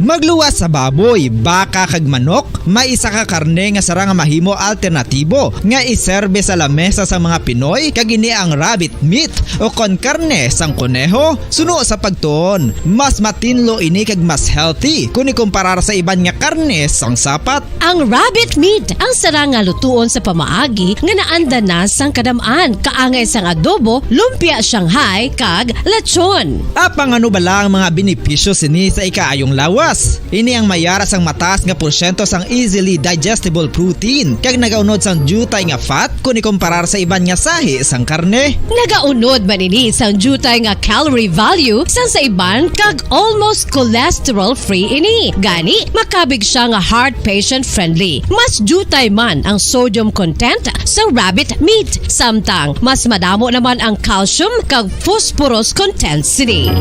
Magluwas sa baboy, baka kag manok, may isa ka karne nga sarang mahimo alternatibo nga iserbe sa lamesa sa mga Pinoy kag ini ang rabbit meat o kon karne sang kuneho. Suno sa pagtuon, mas matinlo ini kag mas healthy kung ikumparar sa iban nga karne sang sapat. Ang rabbit meat ang sarang nga lutuon sa pamaagi nga naanda na sang kadamaan, kaangay sang adobo, lumpia Shanghai kag lechon. Apang ano bala ang mga benepisyo sini sa ikaayong lawas? Ini ang mayara sang mataas nga porsyento sang easily digestible protein kag nagaunod sang jutay nga fat kung ikumparar sa iban nga sahi sang karne. Nagaunod man ini sang jutay nga calorie value sang sa iban kag almost cholesterol free ini. Gani makabig siya nga heart patient friendly. Mas jutay man ang sodium content sa rabbit meat, samtang mas madamo naman ang calcium kag phosphorus content sini.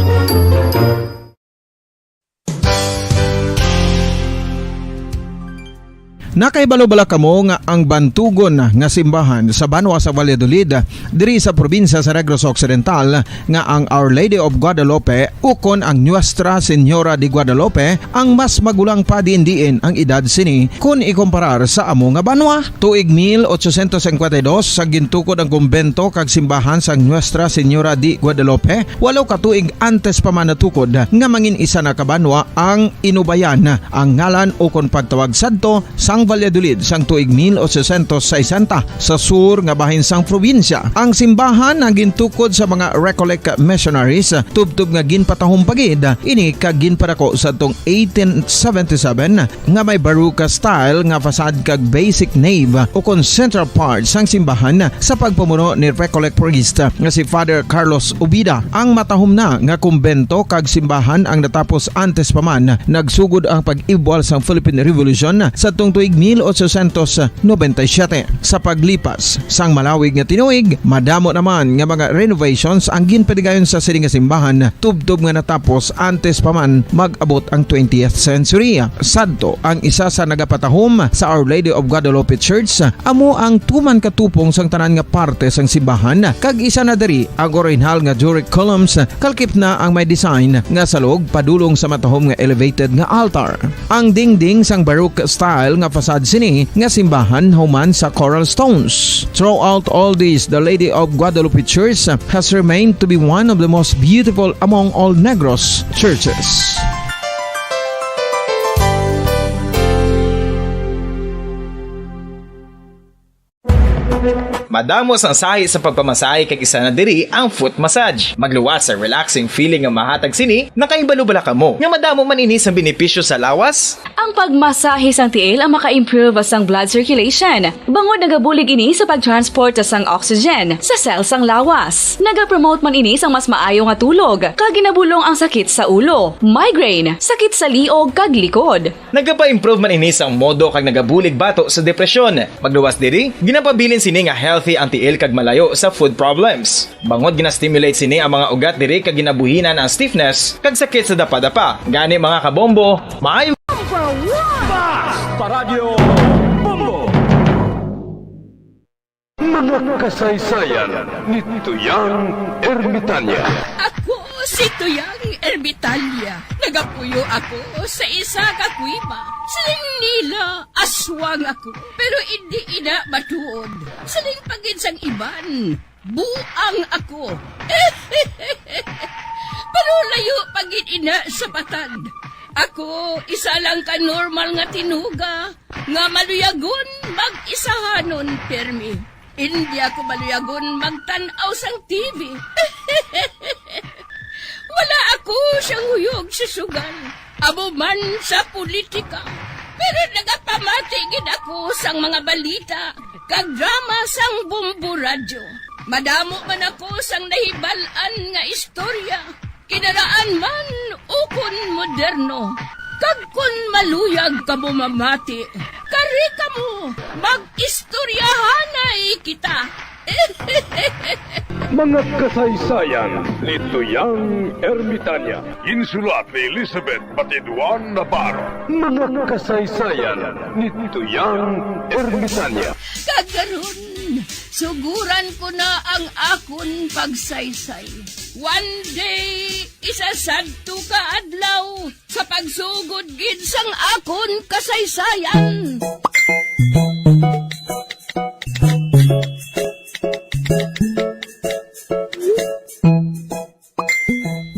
Nakaibalo-bala kamo nga ang bantugon nga simbahan sa Banwa sa Valladolid diri sa probinsya sa Negros Occidental nga ang Our Lady of Guadalupe ukon ang Nuestra Señora de Guadalupe ang mas magulang pa diin ang edad sini kung ikumparar sa amo nga banwa. Tuig 1852 sa gintukod ang kumbento kag simbahan sa Nuestra Señora de Guadalupe, walo ka tuig antes pa man natukod nga mangin isa na kabanwa ang inubayan ang ngalan ukon pagtawag sadto sang Valladolid sang tuig 1860 sa sur nga bahin sang probinsya. Ang simbahan ang gintukod sa mga Recollect missionaries tubtub nga ginpatahong pagid ini kag ginpadako sa tong 1877 nga may baroque style nga fasad kag basic nave o kon central part sang simbahan sa pagpamuno ni Recollect priest nga si Father Carlos Ubida. Ang matahom na nga kumbento kag simbahan ang natapos antes pa man nagsugod ang pag-ibwal sang Philippine Revolution sa tong tuig 1897. Sa paglipas sang malawig nga tinuig, madamo naman nga mga renovations ang ginpadigayon sa sining nga simbahan tubtob nga natapos antes pa man mag-abot ang 20th century. Sadto ang isa sa nagapatahom sa Our Lady of Guadalupe Church, amo ang tuman katupong sang tanan nga parte sang simbahan kag isa na diri ang original nga Doric columns kalkip na ang may design nga salog padulong sa matahom nga elevated nga altar. Ang dingding sang baroque style nga fasad sini nga simbahan human sa coral stones. Throughout all this, the Lady of Guadalupe Church has remained to be one of the most beautiful among all Negros churches. Madamos ang sahi sa pagpamasahe kag isa na diri ang foot massage. Magluwas sa relaxing feeling nga mahatag sini, nakaibalo-bala kamo. Nga madamo man ini sa benepisyo sa lawas. Ang pagmasahe sang tiil ang maka-improve sang blood circulation. Bangod nagabulig ini sa pagtransport sang oxygen sa cell sang lawas. Nagapromote man ini sang mas maayo nga tulog, kag ginabulong ang sakit sa ulo, migraine, sakit sa liog kag likod. Nagapa-improve man ini sang modo kag nagabulig bato sa depresyon. Magluwas diri, ginapabilin sini nga healthy ang tiil kag malayo sa food problems. Bangod gina-stimulate sini ang mga ugat diri kag ginabuhinan ang stiffness kag sakit sa dapa-dapa. Gani mga kabombo, maayo Paradyo Bombo. Mga kasaysayan ni Tuyang Ermitanya. Ako si Tuyang Ermitanya. Nagapuyo ako sa isa ka kuiba. Siling nila, aswang ako. Pero hindi ina matuod. Siling paginsang iban, buang ako. Pero layo pagin ina sa patad. Ako, isa lang ka normal nga tinuga, nga maluyagon mag-isahanon, permi. Hindi ako maluyagon magtanaw sang TV. Wala ako siyang huyog sa sugal, abo man sa politika. Pero nagapamatigid ako sang mga balita, kag drama sang Bombo Radyo. Madamo man ako sang nahibalan nga istorya, kinaraan man ukon moderno. Kag kun maluyag ka mo mamati, kari ka mo, mag-istoryahanay kita. Mga kasaysayan ni Tuyang Ermitanya. Insulat ni Elizabeth Batiduan Navarro. Mga kasaysayan ni Tuyang Ermitanya. Kagaron, suguran ko na ang akon pagsaysay. One day, isasadto ka adlaw, pagsugod gid sang akon kasaysayan.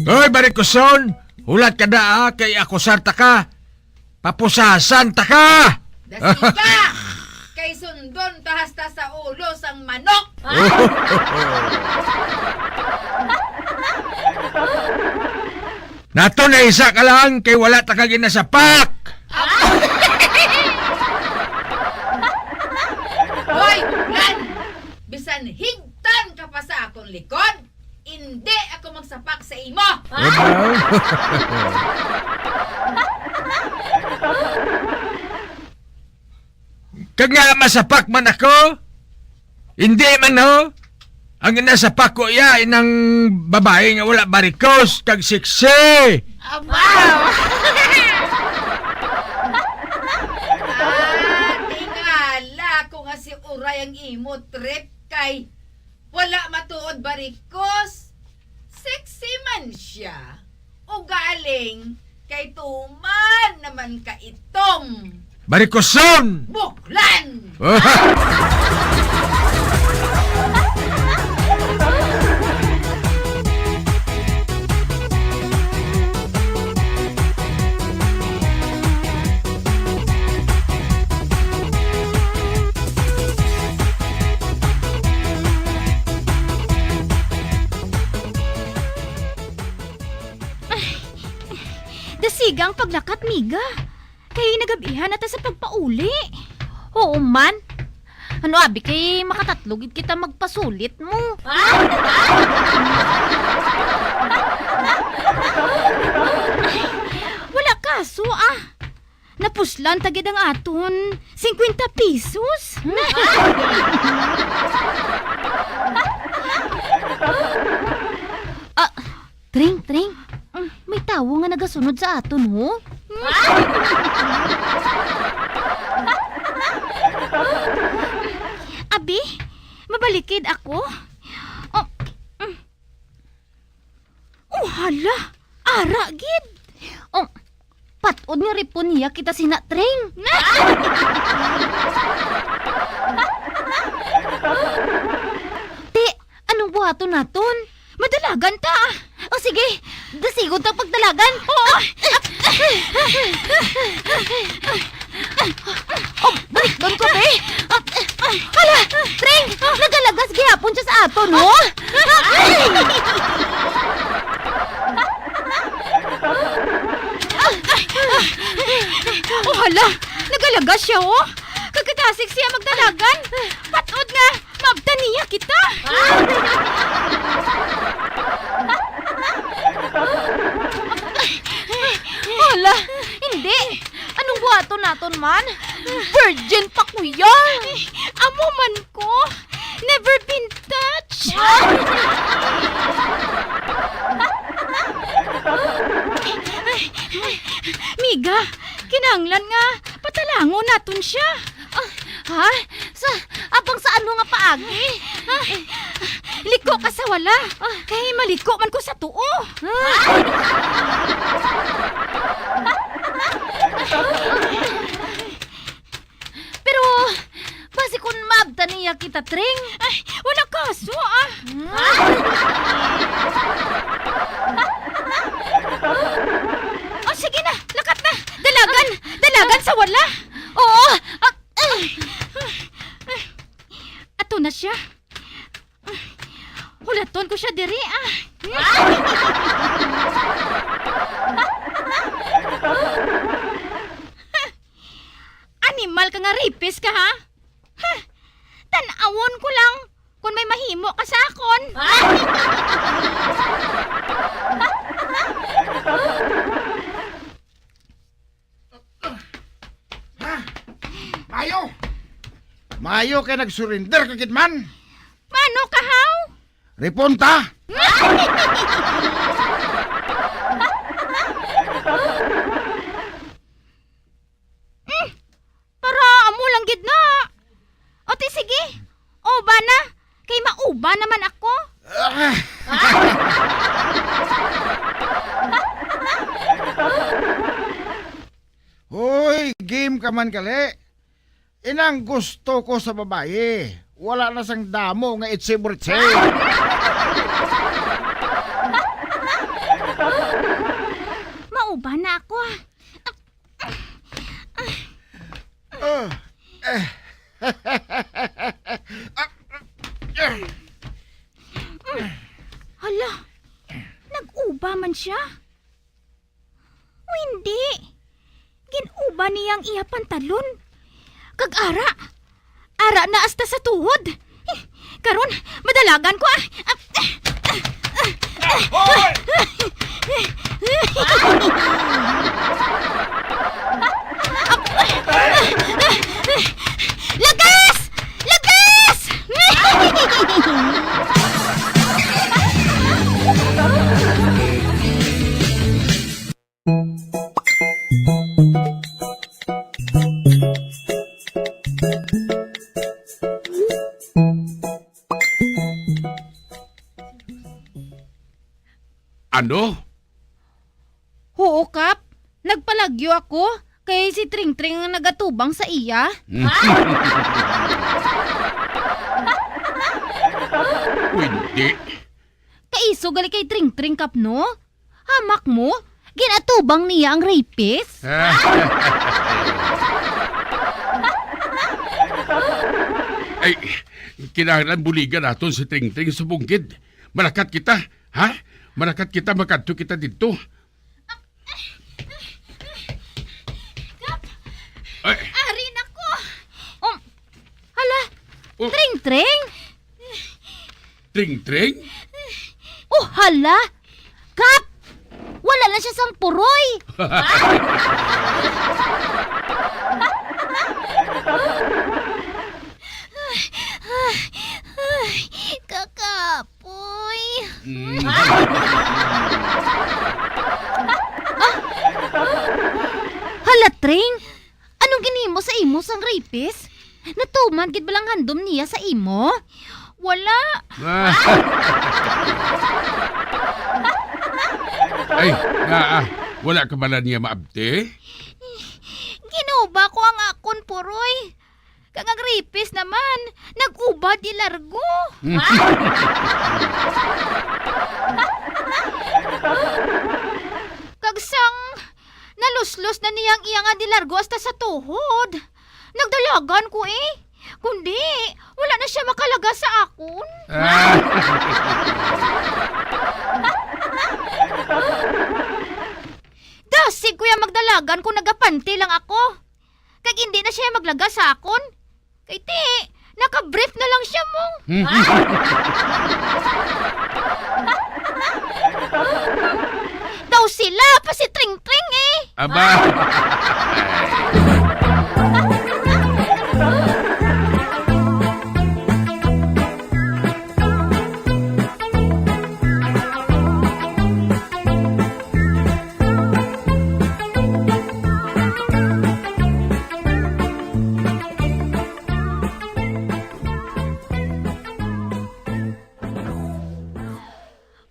Hoy, Barikuson! Hulat ka na kay ako sarta ka! Papusasan ta ka! Dasiga! Kay sundon tahasta sa ulo sang manok! Nato na isa ka lang kay wala ta ka ginasapak! Hoy, Buklan! Bisan higtan ka pa sa akong likod, hindi ako magsapak sa imo! Kag nga masapak man ako? Hindi man ho? Ang nasapak ko ya inang babae nga wala barikos kag siksi! Tingala ko nga si Uray ang imo trip kay wala matuod barikos. Sexy man siya. O galing kay tuman naman ka itong Barikoson! Buklan! Dasigang paglakat, miga. Kay nagabihan na ta sa pagpauli. Oo man. Ano abi kay makatatlogid kita magpasulit mo. Wala kaso Napuslan tagid ang aton 50 pesos. Tring. May tawo nga nagasunod sa aton, ho? Abi, mabalikid ako? Hala, ara gid. Patod nga ripon niya kita sinatring. Ti, anong buhaton naton? Madalagan ta. O sige, dasigon ta pagdalagan. Oo. Balik doon ko, be. Hala, Tring, nagalagas gihapon siya sa aton, no? Oh, hala, nagalagas siya, oh. Kagkadasig siya magdalagan. Patod nga, mabta niya kita. Hala, hindi. Anong buhaton naton man? Virgin pa kuya. Amo man ko. Never been touched. Miga, kinahanglan nga patalangon naton siya. Ha? Abang sa ano nga paagi? Liko ka sa wala. Kay maliko man ko sa tuo. Pero, basi kung mabta niya kita, Tring. Ay, wala kaso, Oh, sige na, lakat na. Dalagan sa wala. Oo. Ato na siya. Hulaton ko siya diri, Animal ka nga rapist ka, ha? Tanawon ko lang kung may mahimo ka sa akon. Mayo kay nagsurrender kagid man. Mano ka, haw? Reponta. Para amo lang gid na. O ti sige. Uba na. Kay mauba naman ako. ka man kali. Inang gusto ko sa babaye. Wala na sang damo nga itse-burtse. Mauba na ako. Hala, nag-uba man siya. O hindi. Ginuba niyang iya pantalon. Kag-ara. Ara na asta sa tuhod. Karon, madalagan ko. Lagas! Lagas! Ano? Oo, Kap. Nagpalagyo ako. Kay si Tring Tring ang nagatubang sa iya. Hindi. Kaiso gali kay Tring Tring, Kap, no? Hamak mo? Ginatubang niya ang rapist? Ay, kinahanglan buligan naton si Ting Ting sa bungkid. Malakat kita, ha? Malakat kita, makadto kita dito. Ay, Arin ako! Hala, oh, Tring Tring? Ting Ting? Oh, hala! Kap! Wala na siya sang puroy! Kakapoy! Hala, Tring! Anong ginimo sa imo sang rapist? Natuman gid balang handom niya sa imo? Wala. Ay, wala ka bala niya maabte? Ginuba ko ang akon puroy. Kang ang rapist naman, nag-ubad di largo. Kagsang naluslos na niyang iya nga di largo hasta sa tuhod. Nagdalagan ko eh. Kundi, wala na siya makalaga sa akon. Dasig kuya magdalagan kung nagapanti lang ako. Kag hindi na siya maglaga sa akon. Kay ti, naka-brief na lang siya mo. Daw sila pa si Tring Tring eh. Aba!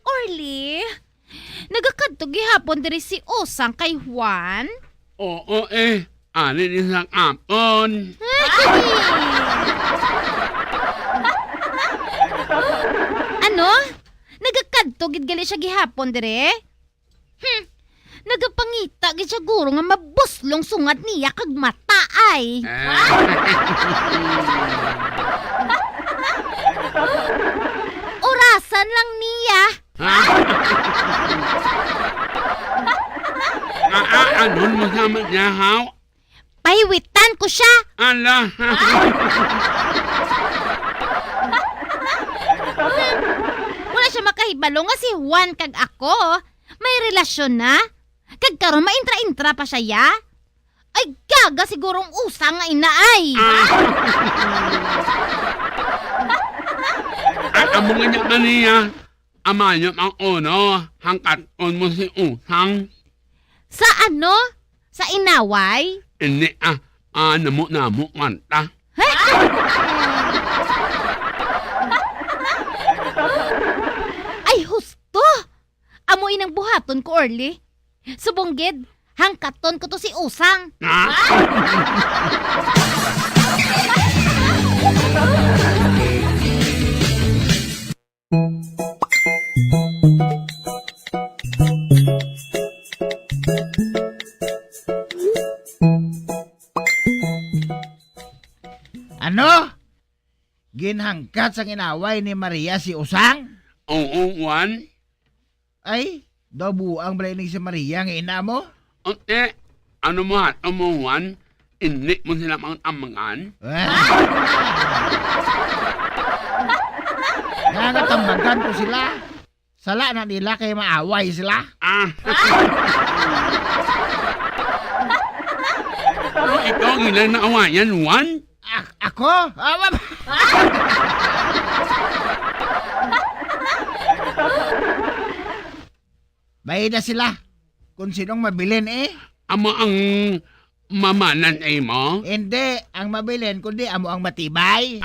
Orly, nagakadto gihapon diri si Osang kay Juan. Oo anin isang apon. Ano? Nagakadto gid gali siya gihapon dire? Nagapangita gid siya guro nga mabuslong sungat niya kag mata ay. Orasan lang niya. Anon mo sama niya, haw? Pahiwitan ko siya. Ala! Wala siya makahibalo nga si Juan kag ako. May relasyon na. Kag karon maintra-intra pa siya ya. Ay gaga sigurong usang nga inaay. At amo nga niya maniya. Amanyot ang uno. Hangkaton mo si usang. Sa ano? Sa inaway? Ini namo kanta. Ay husto! Amoy ng buhaton ko, Orly. Subongged, Hangkaton ko to si Usang. Ano? Ginhangkat sa inaway ni Maria si Usang? Oo, Juan. Ay, dabuang balay si Maria nga ina mo? Ote, ano mo hato mo, Juan? Hindi mo sila amangan? Nangatambagan ko sila. Sala na nila kay maaway sila. Pero ikaw ang ilang naawayan, Juan? Ako? Bayad na sila. Kung sinong mabilin Amo ang mamanan ay mo? Hindi ang mabilin, kundi amo ang matibay.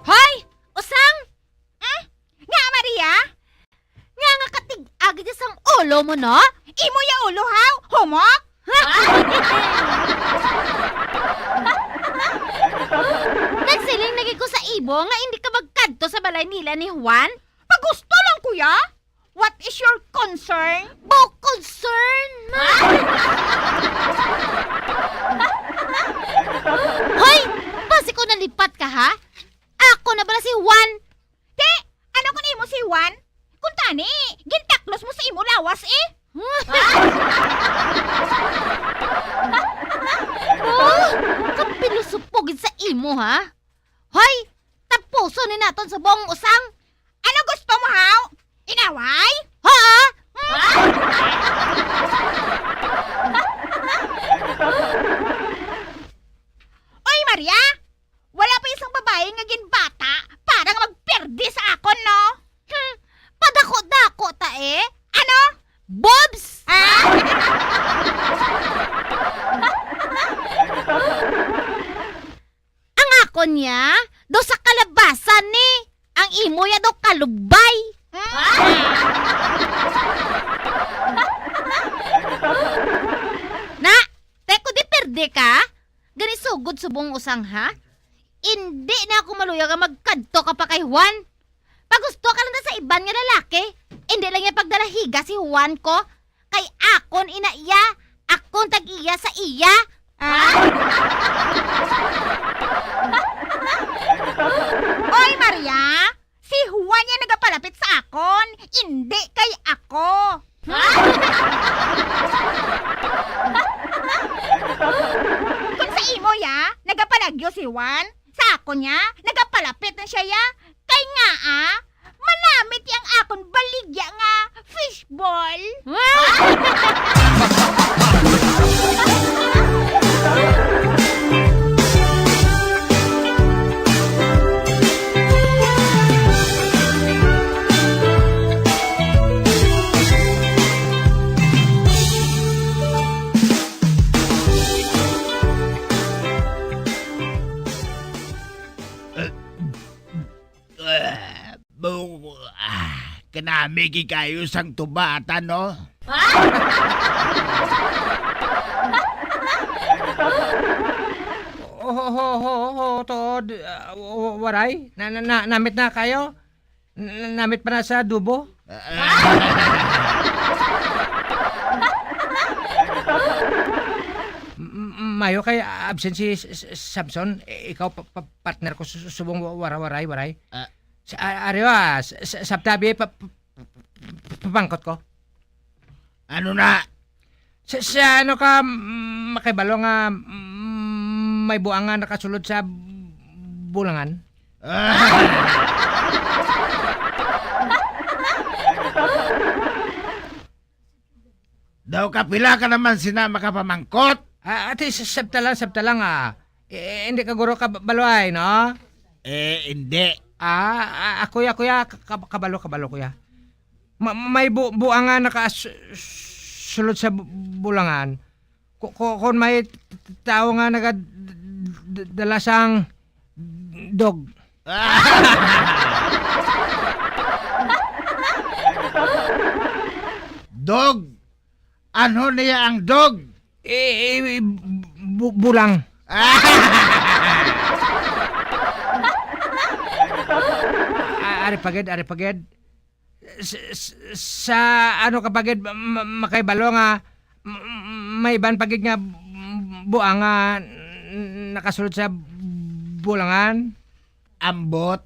Hoy! Usang! Nga, Maria? Nga katig-agi dyan sang ulo mo, no? Imo ya ulo, ha? Humok? Nagsiling naging ko sa ibo nga hindi ka magkadto sa balay nila ni Juan? Pagusto lang, kuya. What is your concern? Concern? Hoy! Basi ko nalipat ka, ha? Ako na bala si Juan? Te, ano ko mo si Juan? Kung tani, gintaklos mo sa imo lawas Oh, kapilusupogin sa imo, ha? Hoy, tapuso ni naton sa buong usang. Ano gusto mo, haw? Inaway? Ha? Oy, Maria! Wala pa isang babae nga ginbata para nga magperdi sa akon, no? Padako-dako ta Ano? Bobs? Ang akon niya, do sa kalabasan ni. Ang imo ya do kalubay. Na, teko di perde ka? Gani sugod subong usang, ha? Hindi na ako maluya nga magkadto ka pa kay Juan. Pag gusto ka lang na sa iban nga lalaki, hindi lang niya pagdalahiga si Juan ko. Kay akon ina iya, akon tag-iya sa iya. Oy, Maria! Si Juan yan nagapalapit sa akon, hindi kay ako. Kung sa imo ya, nagapalagyo si Juan, sa ako niya, nagapalapit na siya ya. Kay nga manamit yang akon baligya nga fishball. Kanamigi kayo sang tubata, no? Tod, waray, namit na kayo? Namit pa na sa dubo? Mayo kay absent si Samson, ikaw partner ko subong waray. Ariwa, sabtabi papangkot ko. Ano na? Sa ano ka makibalo nga may buangan nakasulod sa bulangan? Daw kapila ka naman sina makapamangkot. Ate, sabta lang hindi ka guro kabaloy, no? Hindi. Kuya, kabalo kuya. May buangan sulod sa bulangan. Kung may tao nga dalasang dog. Dog? Ano niya ang dog? Bulang. Ari paged. Sa ano kapagid makaibalo nga may ban pagid nga buang nga nakasulod sa bulangan. Ambot.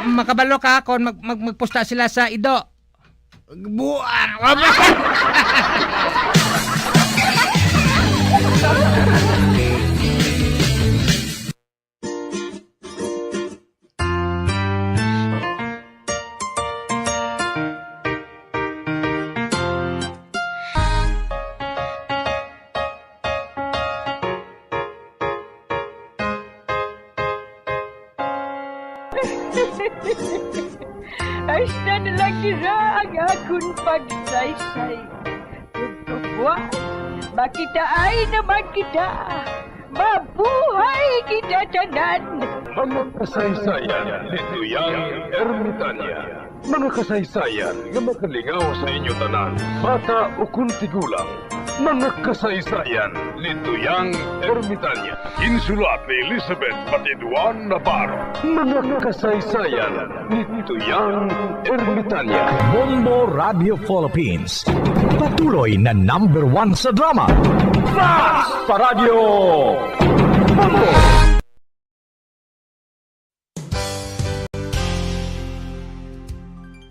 Makabalo ka kung magpusta sila sa ido. Buang. Hasta na lang nila ang akong pagsaysay. Pagkabuas, makitaan naman kita. Mabuhay kita tanan. Mga kasaysayan ni Tuyang Ermitanya. Mga kasaysayan nga makalingaw sa inyo tanan, bata o kuntigulang. Mga kasaysayan ni Tuyang Ermitanya. Insulat ni Elizabeth Batiduan Navarro. Mga kasaysayan ni Tuyang Ermitanya. Bombo Radio Philippines. Patuloy na #1 sa drama. Flash sa Radio Bombo!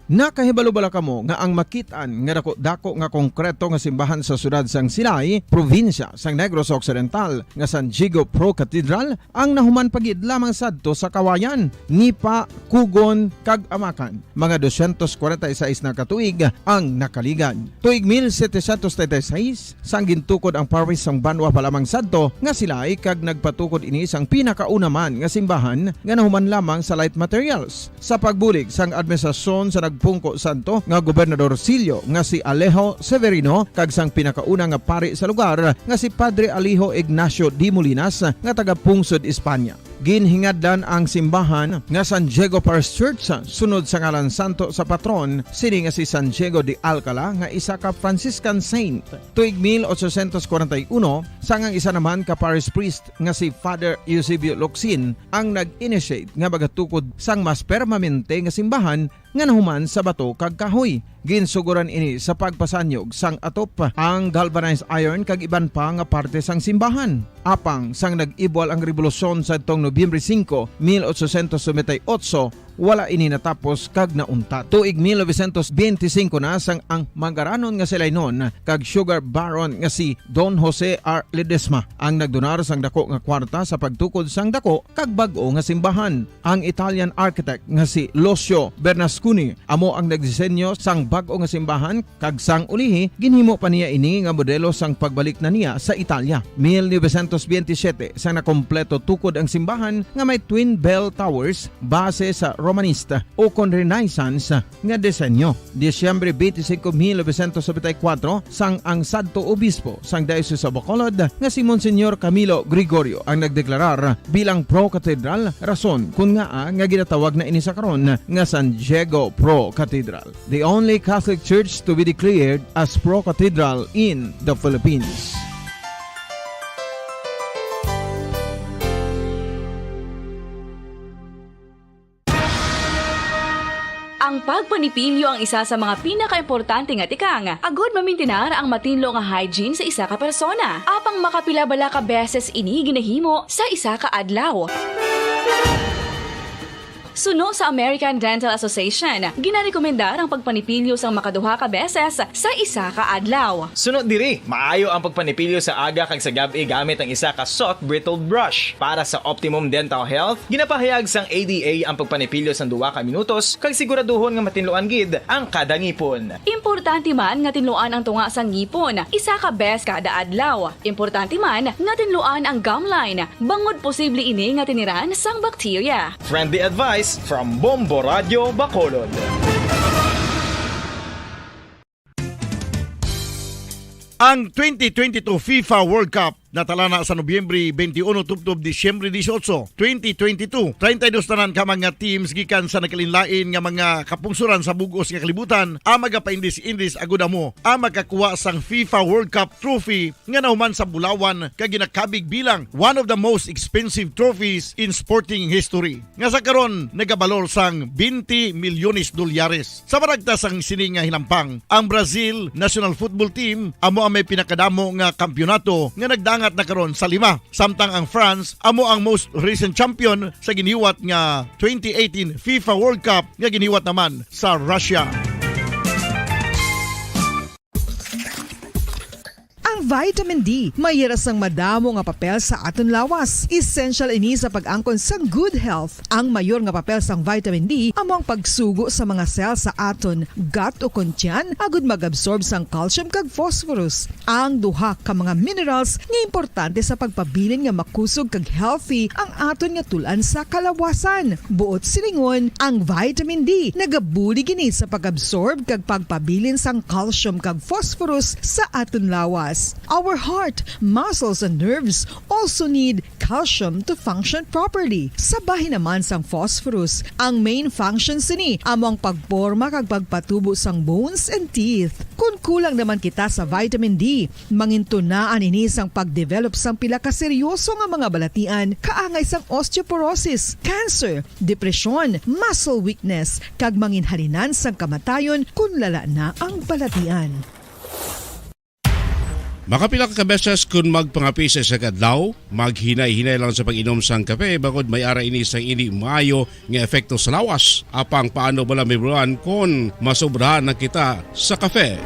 Nakahibalo-bala kamo nga ang makitaan nga dako nga konkreto nga simbahan sa sudad sang Sinai, probinsya sang Negros Occidental nga San Diego Pro Cathedral ang nahuman pagid lamang sadto sa kawayan, Nipa, Kugon, kag Amakan. Mga 246 na katuig ang nakaligan. Tuig 1736 sang gintukod ang parish sang Banwa pa lamang sadto nga sila ay kag nagpatukod ini sang pinakaunaman nga simbahan nga nahuman lamang sa light materials. Sa pagbulig sang administrasyon sa Pungko Santo nga Gobernador Silio nga si Alejo Severino kag sang pinakauna nga pari sa lugar nga si Padre Alejo Ignacio D. Molinas nga taga Pungsod, Espanya. Ginhingadlan ang simbahan nga San Diego Parish Church sunod sa ngalan santo sa patron sini nga si San Diego de Alcala nga isa ka Franciscan saint. Tuig 1841 sangang isa naman ka parish priest nga si Father Eusebio Locsin ang nag-initiate nga bagatukod sang mas permanente nga simbahan nga nahuman sa bato kag kahoy. Ginsuguran ini sa pagpasanyog sang atop ang galvanized iron kag iban pa nga parte sang simbahan. Apang sang nag-ibwal ang revolusyon sa tong Nobyembre 5, 1898, wala ini natapos kag naunta. Tuig 1925 na sang ang mangaranon nga sila noon kag sugar baron nga si Don Jose R. Ledesma ang nagdonar sang dako nga kwarta sa pagtukod sang dako kag bag-o nga simbahan. Ang Italian architect nga si Lucio Bernasconi amo ang nagdisenyo sang bag-o nga simbahan kag sang ulihi ginhimo pa niya ini nga modelo sang pagbalik na niya sa Italia. 1927 sang nakompleto tukod ang simbahan nga may twin bell towers base sa Romanista o kon Renaissance nga disenyo. Disyembre 25, 1974 sang ang sadto obispo sang Diocese sa Bacolod nga si Monsignor Camilo Gregorio ang nagdeklarar bilang pro cathedral, rason kun nga ginatawag na ini sa karon nga San Diego Pro Cathedral, the only Catholic church to be declared as pro cathedral in the Philippines. Ang pagpanipilyo ang isa sa mga pinaka-importante nga tikang. Agod mamintinar ang matinlo nga hygiene sa isa ka persona. Apang makapila-bala ka beses ini ginahimo sa isa ka adlaw. Suno sa American Dental Association, ginarekomendar ang pagpanipilyo sang makaduha ka beses sa isa ka adlaw. Sunod diri, maayo ang pagpanipilyo sa aga kag sa gabi gamit ang isa ka soft brittle brush. Para sa optimum dental health, ginapahayag sang ADA ang pagpanipilyo sang 2 ka minutos kag siguraduhon nga matinluan gid ang kada ngipon. Importante man nga tinluan ang tunga sang ngipon, isa ka bes kada adlaw. Importante man nga tinluan ang gum line, bangod posible ini nga tiniran sang bakterya. Friendly advice from Bombo Radio Bacolod. Ang 2022 FIFA World Cup natala na sa Nobyembre 21 tubtob Disyembre 18, 2022. 32 tanan ka mga teams gikan sa nakalinlain nga mga kapungsuran sa bugos nga kalibutan ang magapaindis-indis agud mo ang makakuha sang FIFA World Cup trophy nga nahuman sa Bulawan kag ginakabig bilang one of the most expensive trophies in sporting history. Nga sa karon nagabalor sang 20 milyones dolyares. Sa maragtas sang sini nga hinampang, ang Brazil National Football Team amo ang may pinakadamo nga kampyonato nga nagdangat na karon sa 5. Samtang ang France amo ang most recent champion sa giniwat nga 2018 FIFA World Cup nga giniwat naman sa Russia. Ang vitamin D mayira sang madamo nga papel sa aton lawas. Essential ini sa pag-angkon sa good health. Ang mayor nga papel sang vitamin D amo ang pagsugo sa mga cell sa aton gut o kuntyan agud mag-absorb sang calcium kag phosphorus. Ang duha ka mga minerals nga importante sa pagpabilin nga makusog kag healthy ang aton nga tulan sa kalawasan. Buot silingon, ang vitamin D nagabuli gini sa pag-absorb kag pagpabilin sang calcium kag phosphorus sa aton lawas. Our heart, muscles, and nerves also need calcium to function properly. Sabay naman sang phosphorus, ang main function sini among pagporma kag pagpatubo sang bones and teeth. Kung kulang naman kita sa vitamin D, mangintunaan ini sang pagdevelop sang pila ka seryoso nga mga balatian, kaangay sang osteoporosis, cancer, depresyon, muscle weakness, kag manginhalinan sang kamatayon kung lala na ang balatian. Makapila ka beses kung magpangapi sa isa kadlaw, maghinay-hinay lang sa pag-inom sang kape bagod may ara ini sang ini maayo nga epekto sa lawas. Apang paano bala mibruan kung masobrahan na kita sa kape.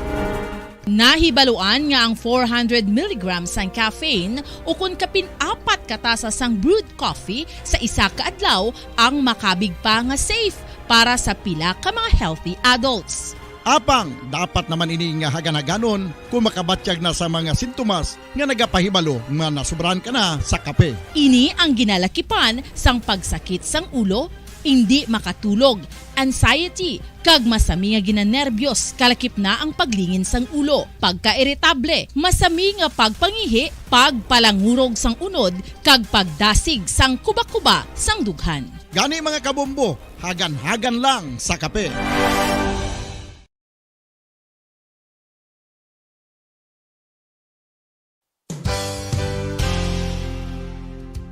Nahibaluan nga ang 400 mg sang caffeine o kung kapin-4 katasa sang brewed coffee sa isa ka adlaw ang makabig pa nga safe para sa pila ka mga healthy adults. Apang, dapat naman ini nga hagan-haganon kung makabatyag na sa mga sintomas nga nagapahibalo nga nasubrahan ka na sa kape. Ini ang ginalakipan sang pagsakit sang ulo, hindi makatulog, anxiety, kag masami nga ginanerbiyos, kalakip na ang paglingin sang ulo, pagka-iritable, masami nga pagpangihi, pagpalangurog sang unod, kag pagdasig sang kuba-kuba sang dughan. Gani mga kabombo, hagan-hagan lang sa kape.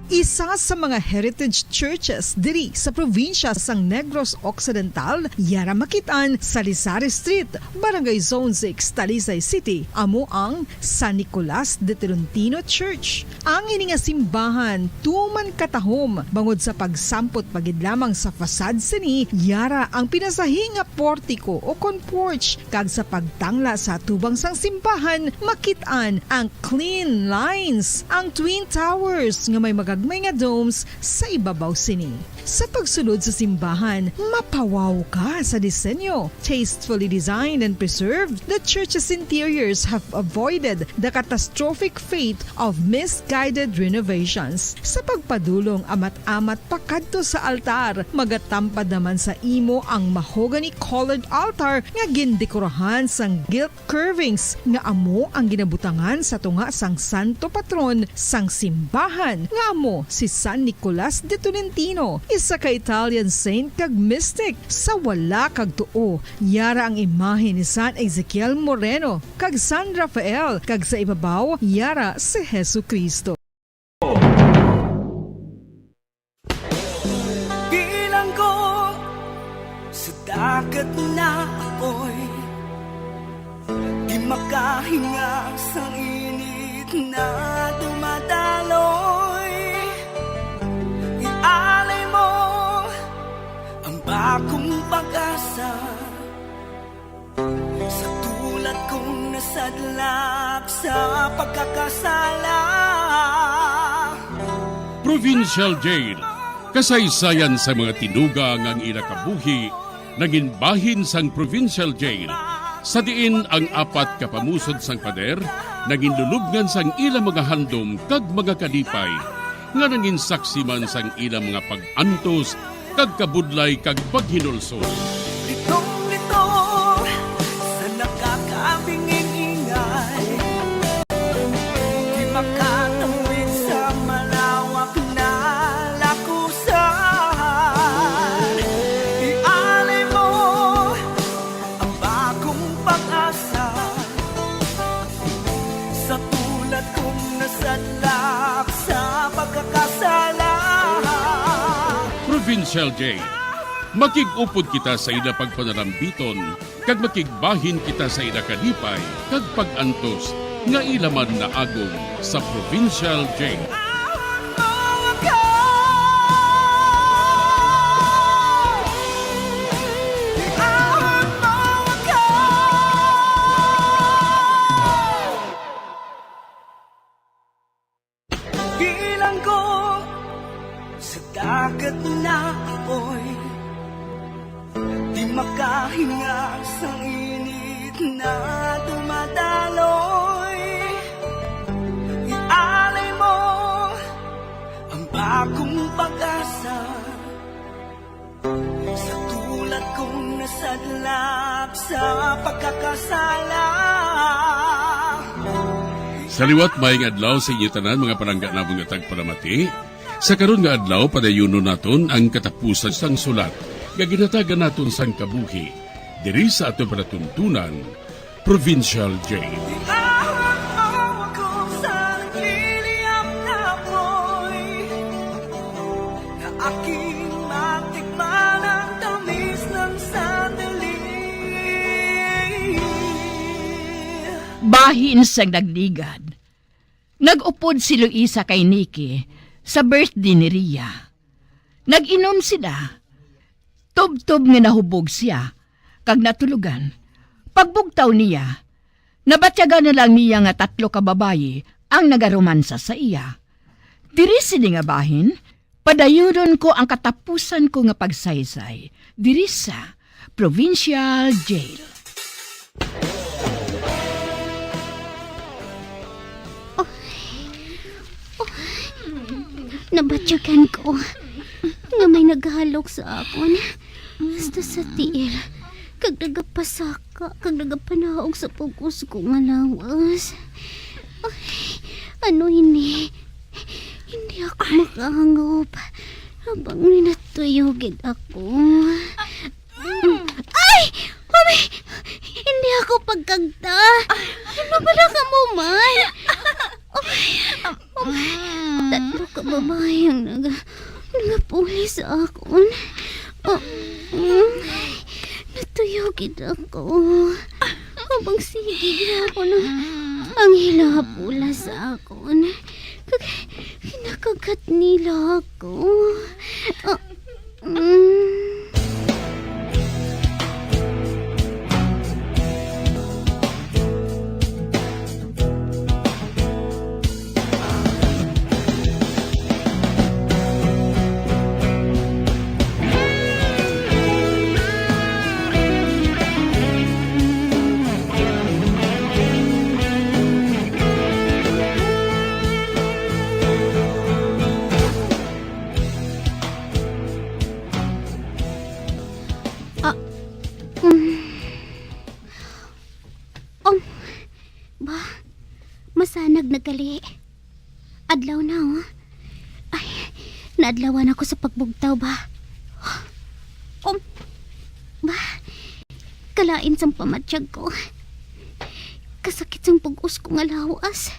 Isa sa mga heritage churches diri sa probinsya sang Negros Occidental, yara makitaan sa Rizal Street, Barangay Zone 6, Talisay City, amo ang San Nicolas de Tolentino Church. Ang ini nga simbahan tuman katahom bangod sa pagsampot pagid lamang sa fasad sini, yara ang pinasahi nga portiko o kon porch kag sa pagtangla sa tubang sang simbahan makitaan ang clean lines, ang twin towers nga may magagmay nga domes sa ibabaw sini. Sa pagsulod sa simbahan, mapawaw ka sa disenyo. Tastefully designed and preserved, the church's interiors have avoided the catastrophic fate of misguided renovations. Sa pagpadulong amat-amat pakadto sa altar, magatampad naman sa imo ang mahogany-colored altar nga gindekorahan sang gilt curvings nga amo ang ginabutangan sa tunga sang santo patron sang simbahan nga amo si San Nicolas de Tolentino, isa ka Italian saint kag mystic. Sa wala kag tuo, yara ang imahe ni San Ezekiel Moreno kag San Rafael, kag sa ibabaw yara si Jesu Cristo. Bilang ko sa dagat na apoy, di makahinga sa init na dumadaloy. Ialay mo pag-asa sa tulad kong nasadlak sa pagkakasala. Provincial Jail, kasaysayan sa mga tinuga ngang inakabuhi, naging bahin sang Provincial Jail. Sa diin ang apat kapamusod sang pader, naging lulubngan sang ilang mga handom kag mga kalipay, nga naging saksi man sang ilang mga pag-antos, kag kabudlay kag paghinulsol. Litong-lito sa nakakabingin-ingay, di makatawid sa malawak na lakusan. Ialay mo ang bagong pag-asa sa tulad kong nasadlak sa pagkakasala. Provincial Jail, makig-upod kita sa ila pagpanarambiton, kag makigbahin kita sa ila kalipay, kag pag-antos, nga ilaman na agong sa Provincial Jail. Bilang ko sa dagat na apoy, di makahinga sa init na dumadaloy. Ialay mo ang bagong pag-asa sa tulad kong nasadlak sa pagkakasala. Sa liwat maing adlaw sa inyo tanan mga panangga na mga tagpalamati, sa karon nga adlaw padayuno naton ang katapusan sang sulat nga ginatagan naton sang kabuhi diri sa ato panatuntunan, Provincial Jail. Aking matikman ang tamis ng sandali. Bahin sang nagligad. Nag-upod si Luisa kay Nikki sa birthday ni Ria. Nag-inom sila. Tub-tub nga nahubog siya, kag natulugan. Pagbugtaw niya, nabatyagan na lang niya nga 3 ka babayi ang nagaromansa sa iya. Diri sini nga bahin, padayuron ko ang katapusan ko nga pagsaysay, diri sa Provincial Jail. Nabatyagan ko nga may naghalok sa akon. Basta sa tiil, kag nagapasaka, kag nagapanaog sa pugos ko nga lawas. Ay, ano ini? Hindi ako makahangop habang ninatuyugid ako. Ay! Mami! Hindi ako pagkagta. Ano ba na ka mo, man? Tatlo ka babae ang nagapuli sa akon. Natuyugid ako. Habang sigig na ako ng ang hilapula sa akon. Kinakagat nila ako. Masanag na gali. Adlaw na, oh. Ay, naadlawan ako sa pagbugtaw ba? Ba, kalain sang pamatsyag ko. Kasakit sang pag-us ko nga lawas.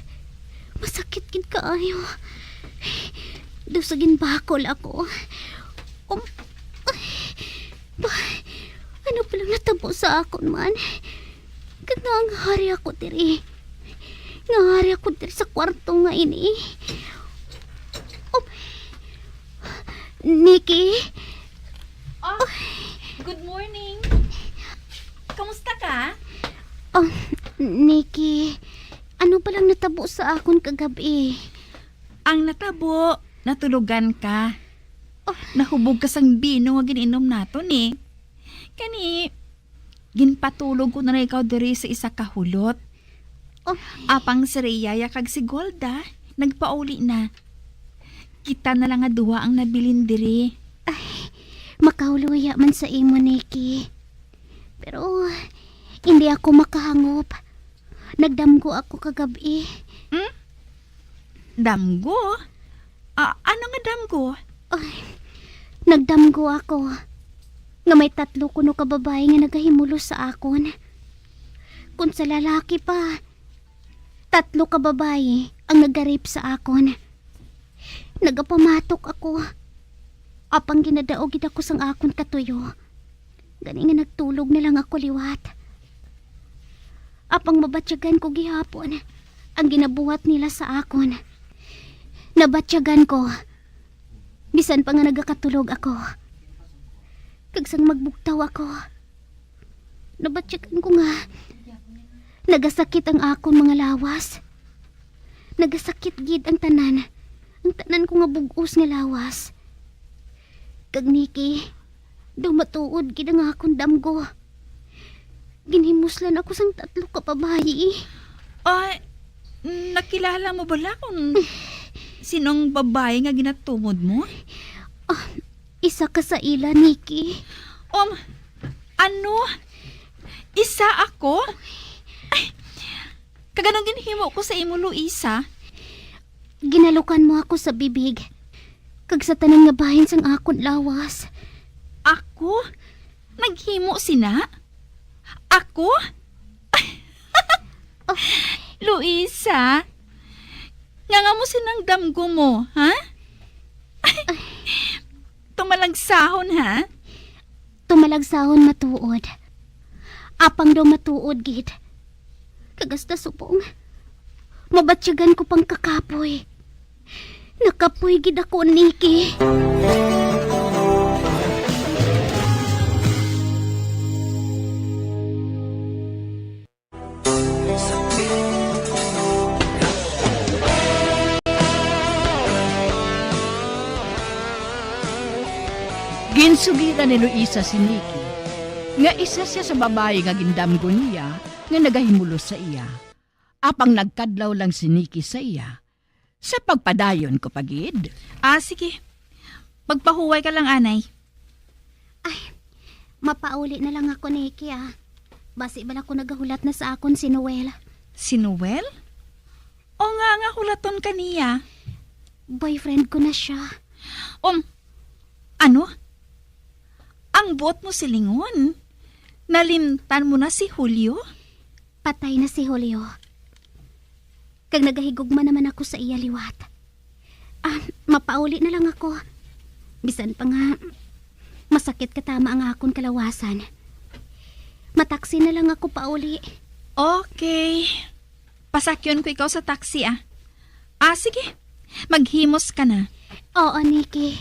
Masakit gid kaayo. Dusagin bakol ako. Ba, ano palang natabo sa akon man? Kag nanghari ako diri. Ngari ako diri sa kwarto nga ini. Nikki? Good morning. Kamusta ka? Oh, Nikki, ano palang natabo sa akon kagabi? Ang natabo, natulugan ka. Nahubog ka sang bino nga gininom nato ni. Kani, ginpatulog ko na ikaw diri sa isa kahulot. Apang si Rhea kag si Golda, nagpauli na. Kita na lang nga duwa ang nabilin diri. Makauluya man sa imo, Nikki. Pero, hindi ako makahangop. Nagdamgo ako kagabi. Damgo? Ano nga damgo? Nagdamgo ako. Nga may 3 kuno ka babae nga nagahimulo sa akon. Kung sa lalaki pa, 3 ka babae ang nagarip sa akon. Nagapamatok ako. Apang ginadaogid ako sang akon katuyo. Gani nga nagtulog na lang ako liwat. Apang mabatyagan ko gihapon ang ginabuhat nila sa akon. Nabatyagan ko. Bisan pa nga nagakatulog ako. Kagsang magbuktaw ako. Nabatyagan ko nga. Nagasakit ang akon mga lawas. Nagasakit gid ang tanan. Ang tanan ko nga bugos nga lawas. Kag Nikki, dumatuod gid ang akong damgo. Ginhimuslan ako sang 3 ka babayi. Nakilala mo bala kung sinong babae nga ginatumod mo? Isa ka sa ila, Nikki. Ano? Isa ako? Ay, kaganong ginhimo ko sa imo, Luisa? Ginalukan mo ako sa bibig. Kag sa tanang nga bahin sang akon lawas. Ako? Naghimo sina? Ako? Luisa, nga mo sinang damgo mo, ha? Tumalagsahon, ha? Tumalagsahon matuod. Apang daw matuod, gid. Kagasta supong. Mabatyagan ko pang kakapoy. Nakapoy gid ako, Nikki. Ginsugiran ni Luisa si Nikki, nga isa siya sa babae nga gindamgo niya nga nagahimulo sa iya. Apang nagkadlaw lang si Nikki sa iya. Sa pagpadayon ko pagid. Sige. Magpahuway ka lang, anay. Mapauli na lang ako, Nikki, Basi bala ko nagahulat na sa akon si Noel. Si Noel? O nga hulaton ka niya. Boyfriend ko na siya. Ano? Ang bot mo silingon. Nalimtan mo na si Julio? Patay na si Julio. Kag nagahigugma naman ako sa iya liwat. Mapauli na lang ako. Bisan pa nga, masakit katama ang akon kalawasan. Mataksi na lang ako pauli. Okay. Pasakyon ko ikaw sa taxi, sige. Maghimos ka na. Oo, Nikki.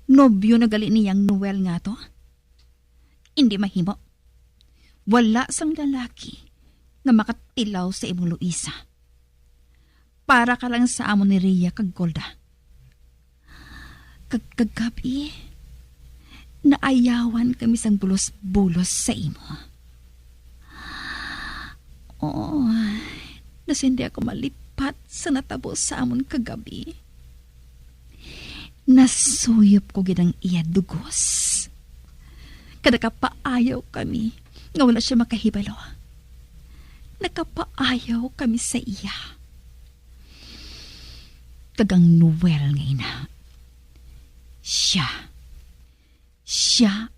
Nobyo na gali niyang Noel nga to? Hindi mahimo. Wala sang lalaki nga makatilaw sa imong Luisa. Para ka lang sa amo ni Rhea kag Golda. Kagabi, naayawan kami sang bulos-bulos sa imo. Das hindi ako malipat sa natabo sa amon kagabi. Nasuyop ko ginang iya dugos. Kada kapaayaw kami nga wala siya makahibalo. Nakapaayaw kami sa iya. Kagang Noel nga ina. Siya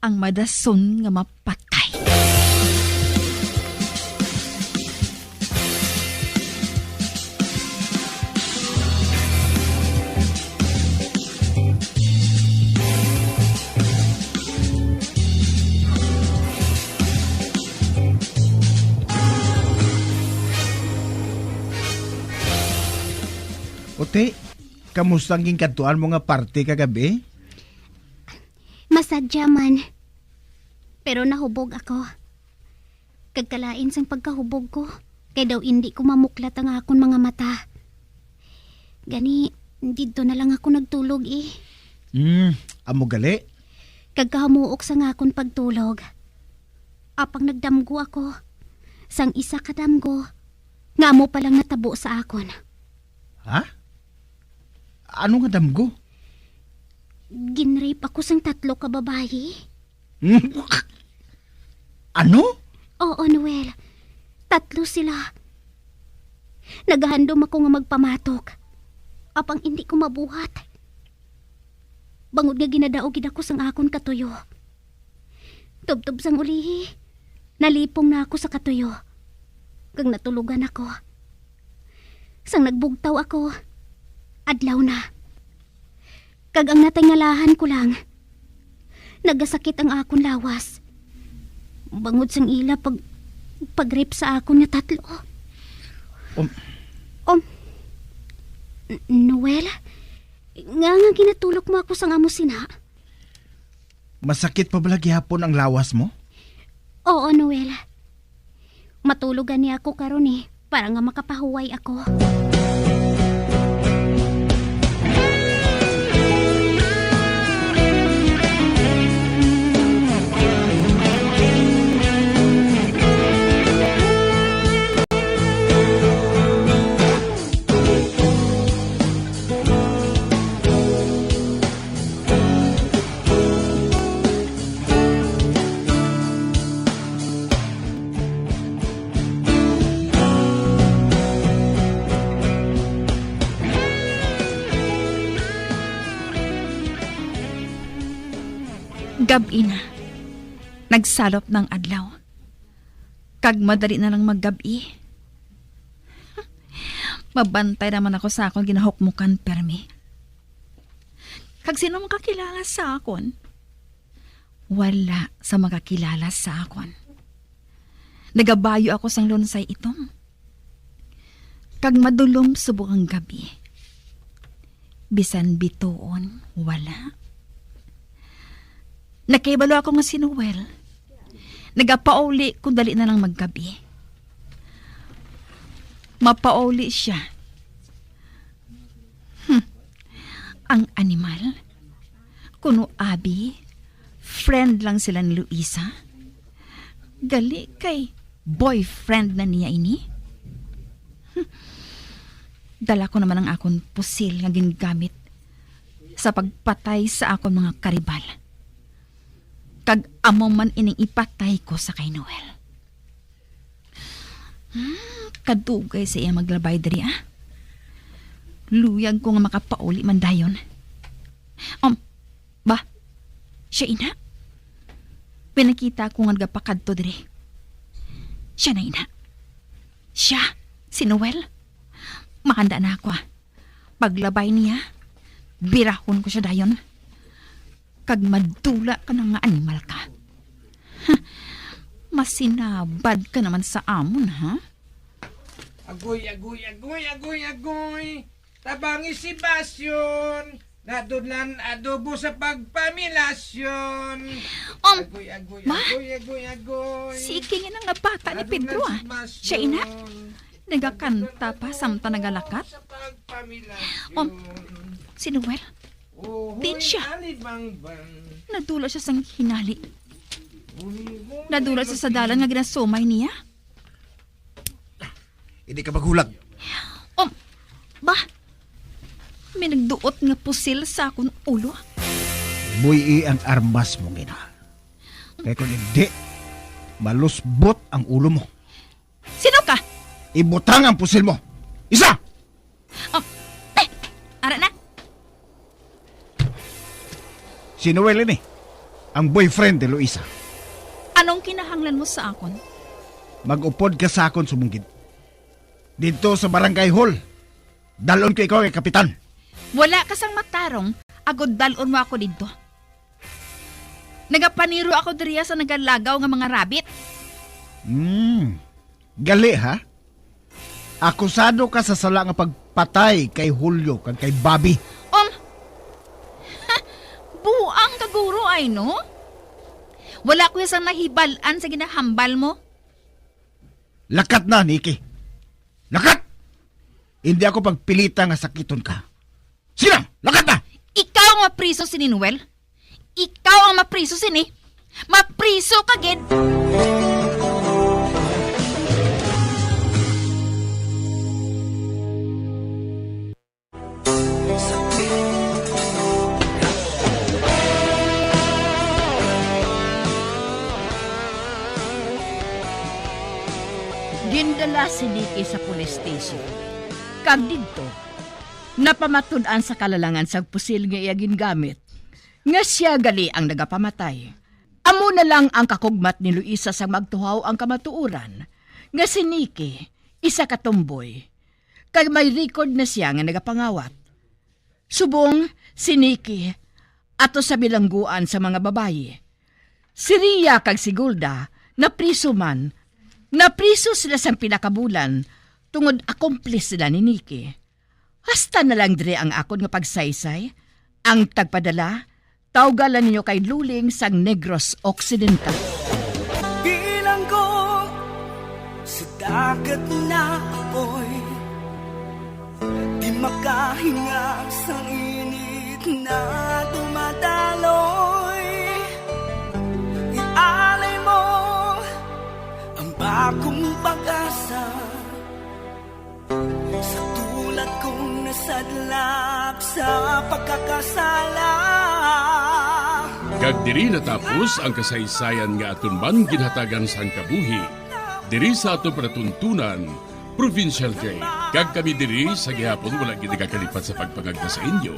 ang madason nga mapatay. Puti, kamusta ang ginkantuan mo nga party kagabi? Masadya man. Pero nahubog ako. Kagkalain sang pagkahubog ko, kay daw hindi ko mamuklat ang akon mga mata. Gani, dito na lang ako nagtulog eh. Amo gali? Kagkahamuok sa akon pagtulog. Apang nagdamgo ako, sang isa kadamgo, nga mo palang natabo sa akon. Ha? Ano nga damgo? Ginrape ako sang 3 ka babae. Ano? Oo, Noel. 3 sila. Naghahandom ako nga magpamatok. Apang hindi ko mabuhat. Bangod nga ginadaogid ako sang akon katuyo. Tubtob sang ulihi. Nalipong na ako sa katuyo. Kag natulugan ako. Sang nagbugtaw ako, adlaw na. Kag ang natingalahan ko lang, nagasakit ang akon lawas. Bangod sang ila pag-rape sa akon nga 3. Noel, nga ginatulok mo ako sang amo sina. Masakit pa ba hapon ang lawas mo? Oo, Noel. Matulugan niya ako karon eh, para nga makapahuway ako. Gabi na. Nagsalop ng adlaw. Kag madali na lang maggabi. Mabantay naman ako sa akong ginahukmukan permi. Kag sino makakilala sa akon? Wala sa makakilala sa akon. Nagabayo ako sang lunsay itong. Kag madulom subok ang gabi. Bisan bituon, wala. Nakaibalo ako nga si Noel. Nagapauli kung dali na lang maggabi. Mapauli siya. Ang animal? Kuno abi, friend lang sila ni Luisa. Gali kay boyfriend na niya ini. Dala ko naman ang akong pusil nga ginagamit sa pagpatay sa akong mga karibal. Kag amo man ining ipatay ko sa kay Noel. Kadugay sa iya maglabay diri Luyag ko nga makapauli man dayon. Ba? Siya ina? Pinakita ko nga nagapakadto diri. Siya na ina. Siya, si Noel. Makanda na ako Paglabay niya, birahon ko siya dayon. Kag madula ka na nga animal ka. Masinabad ka naman sa amon, ha? Agoy. Tabangi si Basyon. Nadudlan adobo sa pagpamilasyon. Agoy. Si Iking nga bata ni Pedro, Siya ina? Nagakanta pa samta nagalakat? Si Noel? Din siya. Nadula siya sang hinali. Nadula siya sa dalan nga ginasumay niya. Hindi ka maghulag. Ba? May nagduot nga pusil sa akong ulo. Buyi ang armas mo, gina. Kaya kung hindi, malusbot ang ulo mo. Sino ka? Ibutang ang pusil mo. Isa! Ara na. Si Noel ini, ang boyfriend ni Luisa. Anong kinahanglan mo sa akon? Mag-upod ka sa akon sumungkid. Dito sa barangay hall. Dalon ko ikaw kay kapitan. Wala ka sang matarong, agod dalon mo ako dito. Nagapaniro ako diriya sa nagalagaw nga mga rabbit. Gali ha? Akusado ka sa sala nga pagpatay kay Julio kag kay Bobby. Buang kaguro ay no? Wala ko isang nahibalan sa ginahambal mo. Lakat na, Nikki. Lakat! Hindi ako pagpilita nga sakiton ka. Sina! Lakat na! Ikaw ang mapriso si Ninuel. Ikaw ang mapriso sini. Mapriso ka gid. Gindala si Nikki sa police station. Kag didto, napamatud-an sa kalalangan sa pusil nga iya gingamit. Nga siya gali ang nagapamatay. Amo na lang ang kakugmat ni Luisa sa magtuhaw ang kamatuuran. Nga si Nikki, isa katumboy. Kag may record na siya nga nagapangawat. Subong, si Nikki, ato sa bilangguan sa mga babayi. Si Ria kag si Gulda, napriso man. Napriso sila sang pinakabulan tungod accomplice sila ni Nikki. Hasta na lang dire ang akon nga pagsaysay. Ang tagpadala, tawgalan ninyo kay Luling sang Negros Occidental. Bilang ko sa dagat na apoy, di makahinga sa init na dumadaloy. Ialay mo ang bagong pag-asa sa tulad kong nasadlak sa pagkakasala. Kag diri natapos ang kasaysayan nga aton man ginhatagan sang kabuhi. Diri sa ato panatuntunan, Provincial Jail. Kag kami diri sa gihapon wala gid nagakalipat sa pagpangagda sa inyo.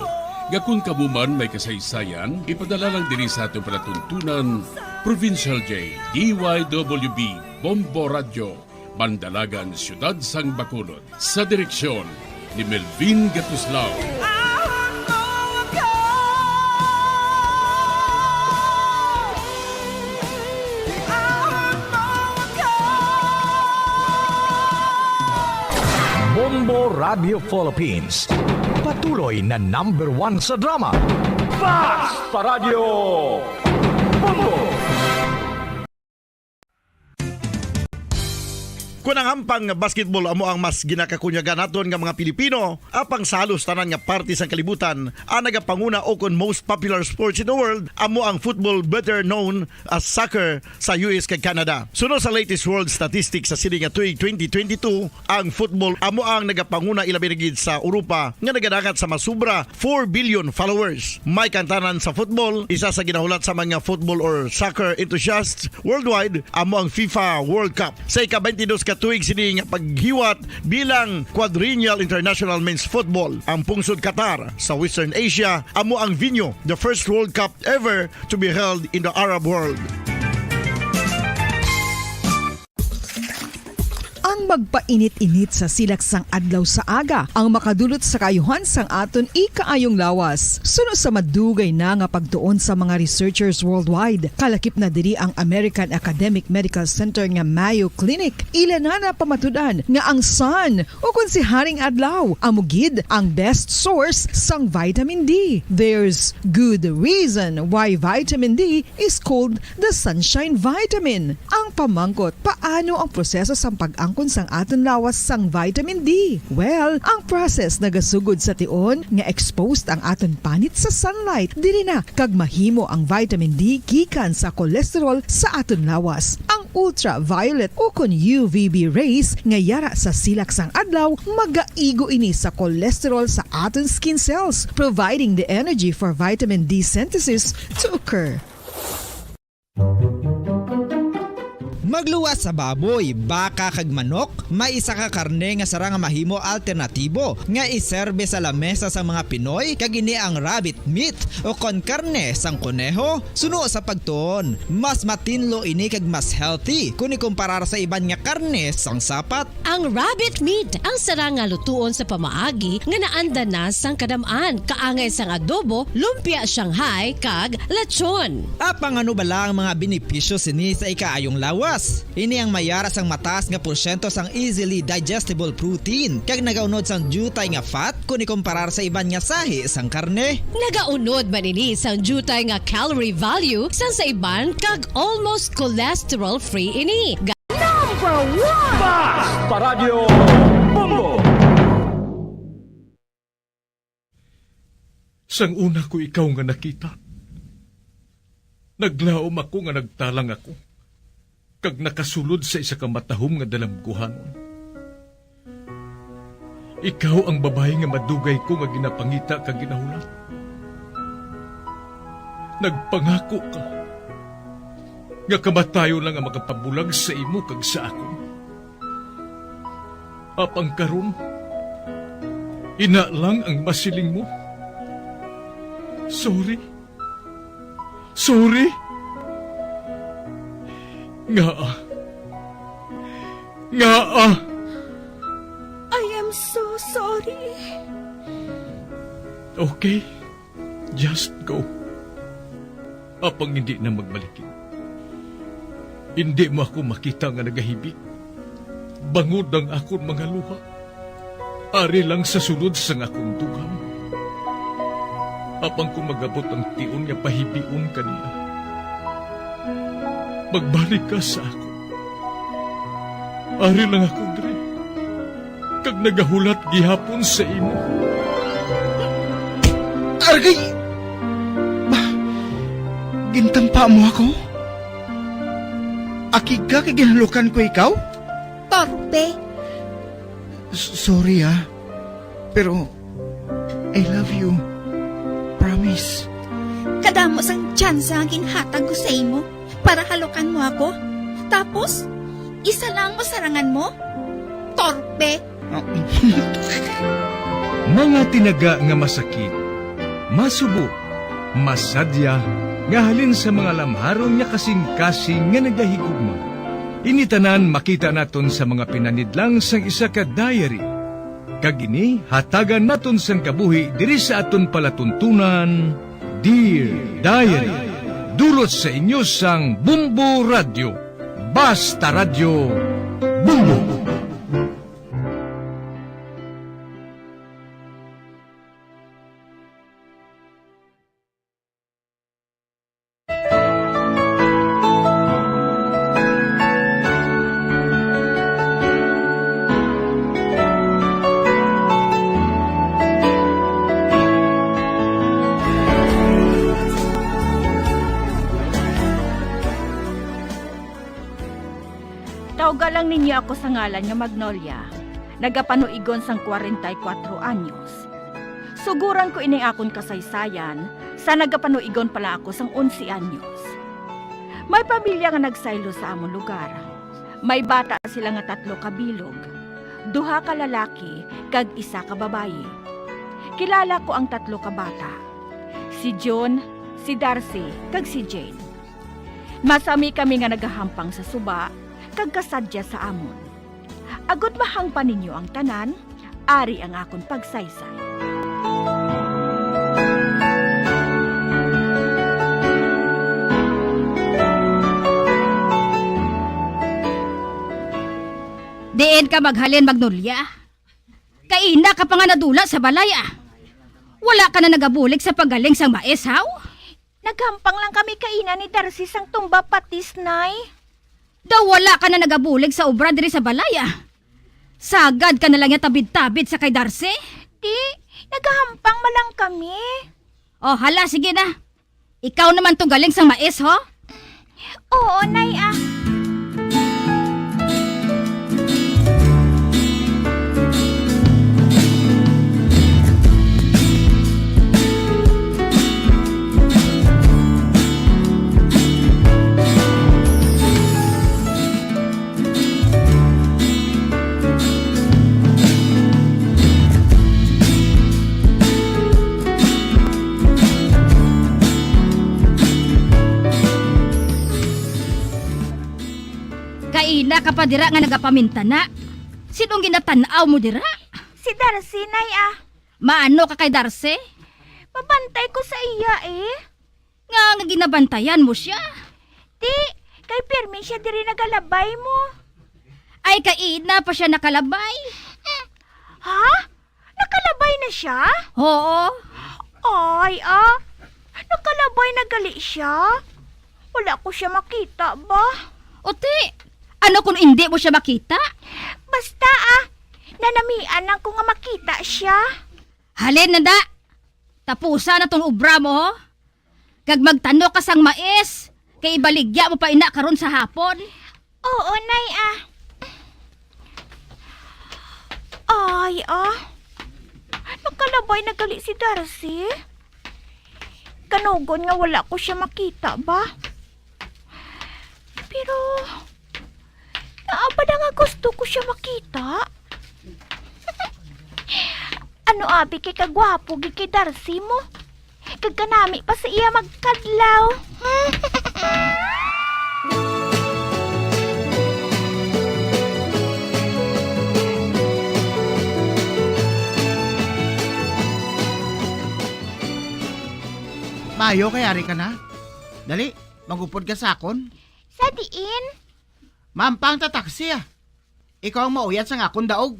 Gakun kamuman may kasaysayan, ipadala lang diri sa ato panatuntunan, Provincial Jail. DYWB Bombo Radio, Bandalagan, Siyudad sang Bacolod. Sa direksyon ni Melvin Gatuslao. Bombo Radio Philippines. Patuloy na #1 sa drama. Fast Radio Bombo! Kung ang hampang basketball amo ang mas ginakakunyagan naton nga mga Pilipino, apang salos tanan nga parte sang kalibutan, ang nagapanguna o kon most popular sports in the world, amo ang football, better known as soccer sa US kag Canada. Sunod sa latest world statistics sa sini nga tuig 2022, ang football amo ang nagapanguna ilabi na gid sa Europa nga nagadagat sa masubra 4 billion followers. May kantanan sa football, isa sa ginahulat sa mga football or soccer enthusiasts worldwide, amo ang FIFA World Cup. Sa ika-22 katuig sini nga paghiwat bilang Quadrennial International Men's Football. Ang pungsod Qatar sa Western Asia amo ang venue, the first World Cup ever to be held in the Arab world. Ang magpainit-init sa silaksang adlaw sa aga ang makadulot sa kayuhan sang aton ikaayong lawas. Suno sa madugay na nga pagtuon sa mga researchers worldwide, kalakip na diri ang American Academic Medical Center nga Mayo Clinic. Ila na pamatudan nga ang sun o kung si Haring Adlaw amugid ang best source sang vitamin D. There's good reason why vitamin D is called the sunshine vitamin. Ang pamangkot, paano ang proseso sang pag-angkon sang aton lawas sang vitamin D? Well, ang process nagasugod sa tion nga exposed ang aton panit sa sunlight. Dili na kag mahimo ang vitamin D gikan sa cholesterol sa aton lawas. Ang ultraviolet o kon UVB rays nga yara sa silak sang adlaw magaigo ini sa cholesterol sa aton skin cells, providing the energy for vitamin D synthesis to occur. Magluwas sa baboy, baka kag manok, may isa ka karne nga sara nga mahimo alternatibo nga iserbe sa lamesa sa mga Pinoy kag ini ang rabbit meat o kon karne sang kuneho. Suno sa pagtuon, mas matinlo ini kag mas healthy kung ikumparar sa iban nga karne sang sapat. Ang rabbit meat ang sara nga lutuon sa pamaagi nga naanda na sang kadamaan, kaangay sang adobo, lumpia Shanghai kag lechon. Apang ano bala ang mga benepisyo sini sa ikaayong lawas? gatas. Ini ang mayara sang mataas nga porsyento sang easily digestible protein kag nagaunod sang jutay nga fat kung ikumparar sa iban nga sahi sang karne. Nagaunod man ini sang jutay nga calorie value sang sa iban kag almost cholesterol free ini. Number 1 Basta Radio Bombo. Sang una ko ikaw nga nakita. Naglaom ako nga nagtalang ako. Kag nakasulod sa isa ka matahom nga dalamguhanon. Ikaw ang babae nga madugay ko nga ginapangita kag ginahulat. Nagpangako ka nga kamatayo lang ang makapabulag sa imo kag sa ako. Apang karon, ina lang ang masiling mo. Sorry. Nga. I am so sorry. Okay, just go. Apang hindi na magbalikin. Hindi mo ako makita nga nagahibig. Bangod ang akong mga luha. Ari lang sa sulod sang akong dugang. Apang kung magabot ang tion nga pahibion kanila. Magbalik ka sa ako. Ari lang ako, Dre. Kag nagahulat gihapon sa imo. Argay! Gintampa mo ako? Akig ka kay ginalukan ko ikaw? Torpe. Sorry pero I love you. Promise. Kadamo sang tsansa ang ginhatag ko sa imo para halukan mo ako. Tapos, isa lang mo sarangan mo? Torpe. Mga tinaga nga masakit, masubo, masadya, nga halin sa mga lamharon nga kasing-kasing nga nagahigugma. Initanan makita naton sa mga pinanidlang sang isa ka diary. Kagini, hatagan naton sang kabuhi diri sa aton palatuntunan, Dear Diary. Dulot sa inyo sang Bombo Radio. Basta Radio Bombo. Tawgalang ninyo ako sa ngalan nga Magnolia. Nagapanuigon sang 44 anyos. Suguran ko ining akon kasaysayan sa nagapanuigon pala ako sang 11 anyos. May pamilya nga nagsaylo sa among lugar. May bata sila nga 3 kabilog. 2 ka lalaki kag 1 ka babayi. Kilala ko ang 3 ka bata. Si John, si Darcy, kag si Jane. Masami kami nga nagahampang sa suba kag kasadya sa amon. Agot mahang pa ninyo ang tanan, ari ang akon pagsaysay. Diin ka maghalin, Magnolia. Kaina ka pa nga nadula sa balaya. Wala ka na nagabulig sa pagaling sang maesaw? Naghampang lang kami kaina ni Darcy sang tumba patis, Nay. Daw wala ka na nagabulig sa obra diri sa balaya. Sagad ka na lang yung tabid-tabid sa kay Darcy? Di, naghampang malang kami. Oh, hala, sige na. Ikaw naman tong galing sang mais, ho? Oo, Nay, Kaina ka pa dira nga nagapaminta na. Sinong ginatanaw mo dira? Si Darcy, Nay, Maano ka kay Darcy? Mabantay ko sa iya, Nga ginabantayan mo siya. Di, Kay pirmi siya diri nagalabay mo. Ay, kaid na pa siya nakalabay. Ha? Nakalabay na siya? Oo. Ay, nakalabay na gali siya. Wala ko siya makita ba? Ote, ano kung hindi mo siya makita? Basta nanamian lang ko nga makita siya. Halin na da. Tapusa na tong ubra mo, ho? Kag magtano ka sang mais, kay ibaligya mo pa ina karon sa hapon. Oo, nay, Ay, nakalabay na gali si Darcy. Kanugon nga wala ko siya makita ba? Pero, naaba na nga gusto ko siya makita. Ano abi kay kagwapo gi kay Darcy mo? Kagkanami pa sa iya magkadlaw. Mayo, kayari ka na. Dali, magupod ka sa akon. Sa diin? Mampang ta taksi Ikaw ang mauyat sa akon daog.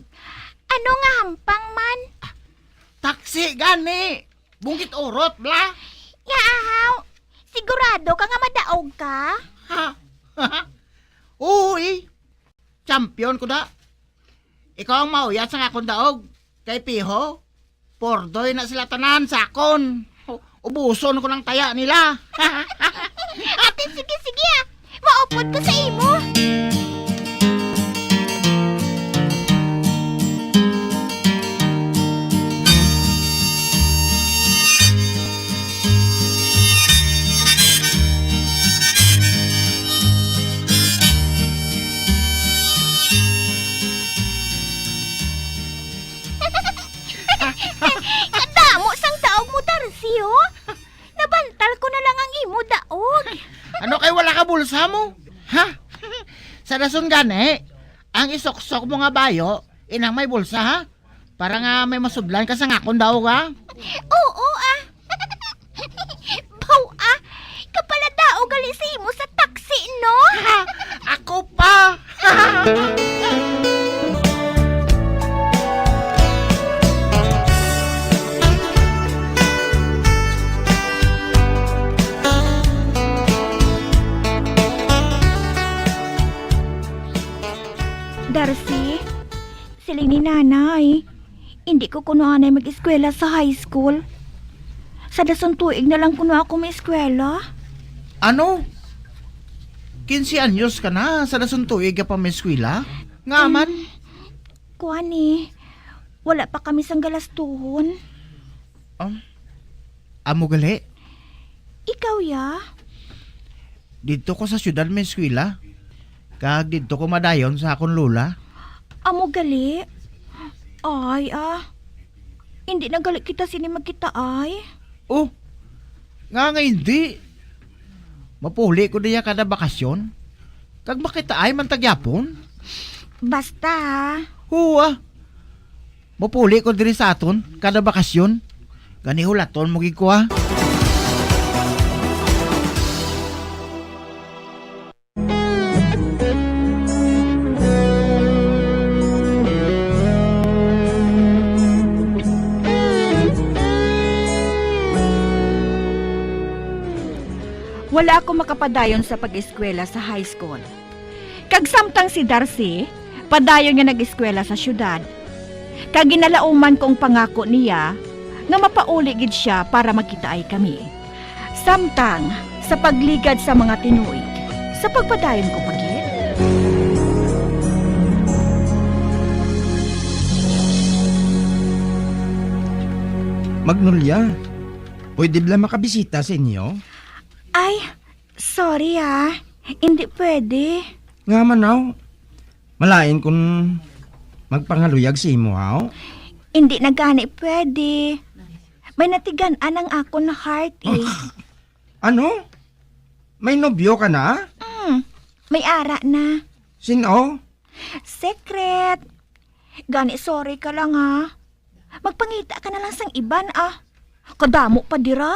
Ano nga hampang man? Taksi, gani. Bungkit urot, bla. Yaaw, sigurado ka nga madaog ka? Ha? Uy, champion ko da. Ikaw ang mauyat sa akon daog. Kay Piho, pordoy na sila tanan sa akon. Ubuson ko ng taya nila. Ate, sige. Maupod ko sa imo. Kadamo sang daog mo, Darcy, ho? Nabantal ko na lang ang imo daog. Ano kay wala ka bulsa mo? Ha? Sa dason gani, ang isoksok mo nga bayo, inang may bulsa ha? Para nga may masudlan ka sa ngakon daw ka? Oo, Baw, kapala daog gali sa imo sa taksi, no? Ako pa! Darcy, siling ni nanay, hindi ko kuno anay mag-eskwela sa high school. Sa dason tuig na lang kuno ako may eskwela. Ano? 15 anyos ka na, sa dason tuig ka pa may eskwela? Nga man? Kuani, wala pa kami sang galastuhon. Amo gali? Ikaw ya? Dito ko sa syudad may eskwela. Kag dito ko madayon sa akong lula. Amo gali? Ay, hindi na gali kita sini magkita ay. Oh, nga hindi. Mapuli ko diya kada bakasyon. Kag makita ay man tagyapon. Basta. Huwa. Mapuli ko diri sa aton kada bakasyon. Gani hulaton mo gid ko ha. Wala ako makapadayon sa pag-eskwela sa high school. Kag samtang si Darcy, padayon nga nag-eskwela sa syudad. Kag ginalauman kong pangako niya nga mapauli gid siya para magkita ay kami. Samtang sa pagligad sa mga tinuig, sa pagpadayon ko pagit. Magnolia, pwede ba makabisita sa inyo? Ay, sorry hindi pwede. Nga manaw, malain kung magpangaluyag si imo haw. Hindi na gani pwede. May natigan-an ang ako na heart Ano? May nobyo ka na? May ara na. Sino? Secret. Gani sorry ka lang Magpangita ka na lang sang iban Kadamo pa dira.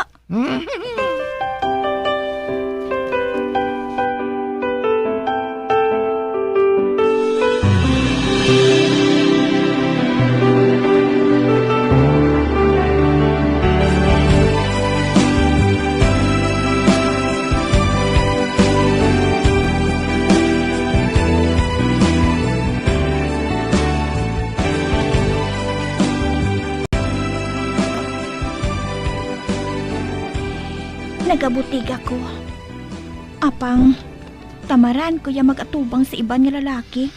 nagabutig ako. Apang, tamaran ko ya mag-atubang sa iba nga lalaki.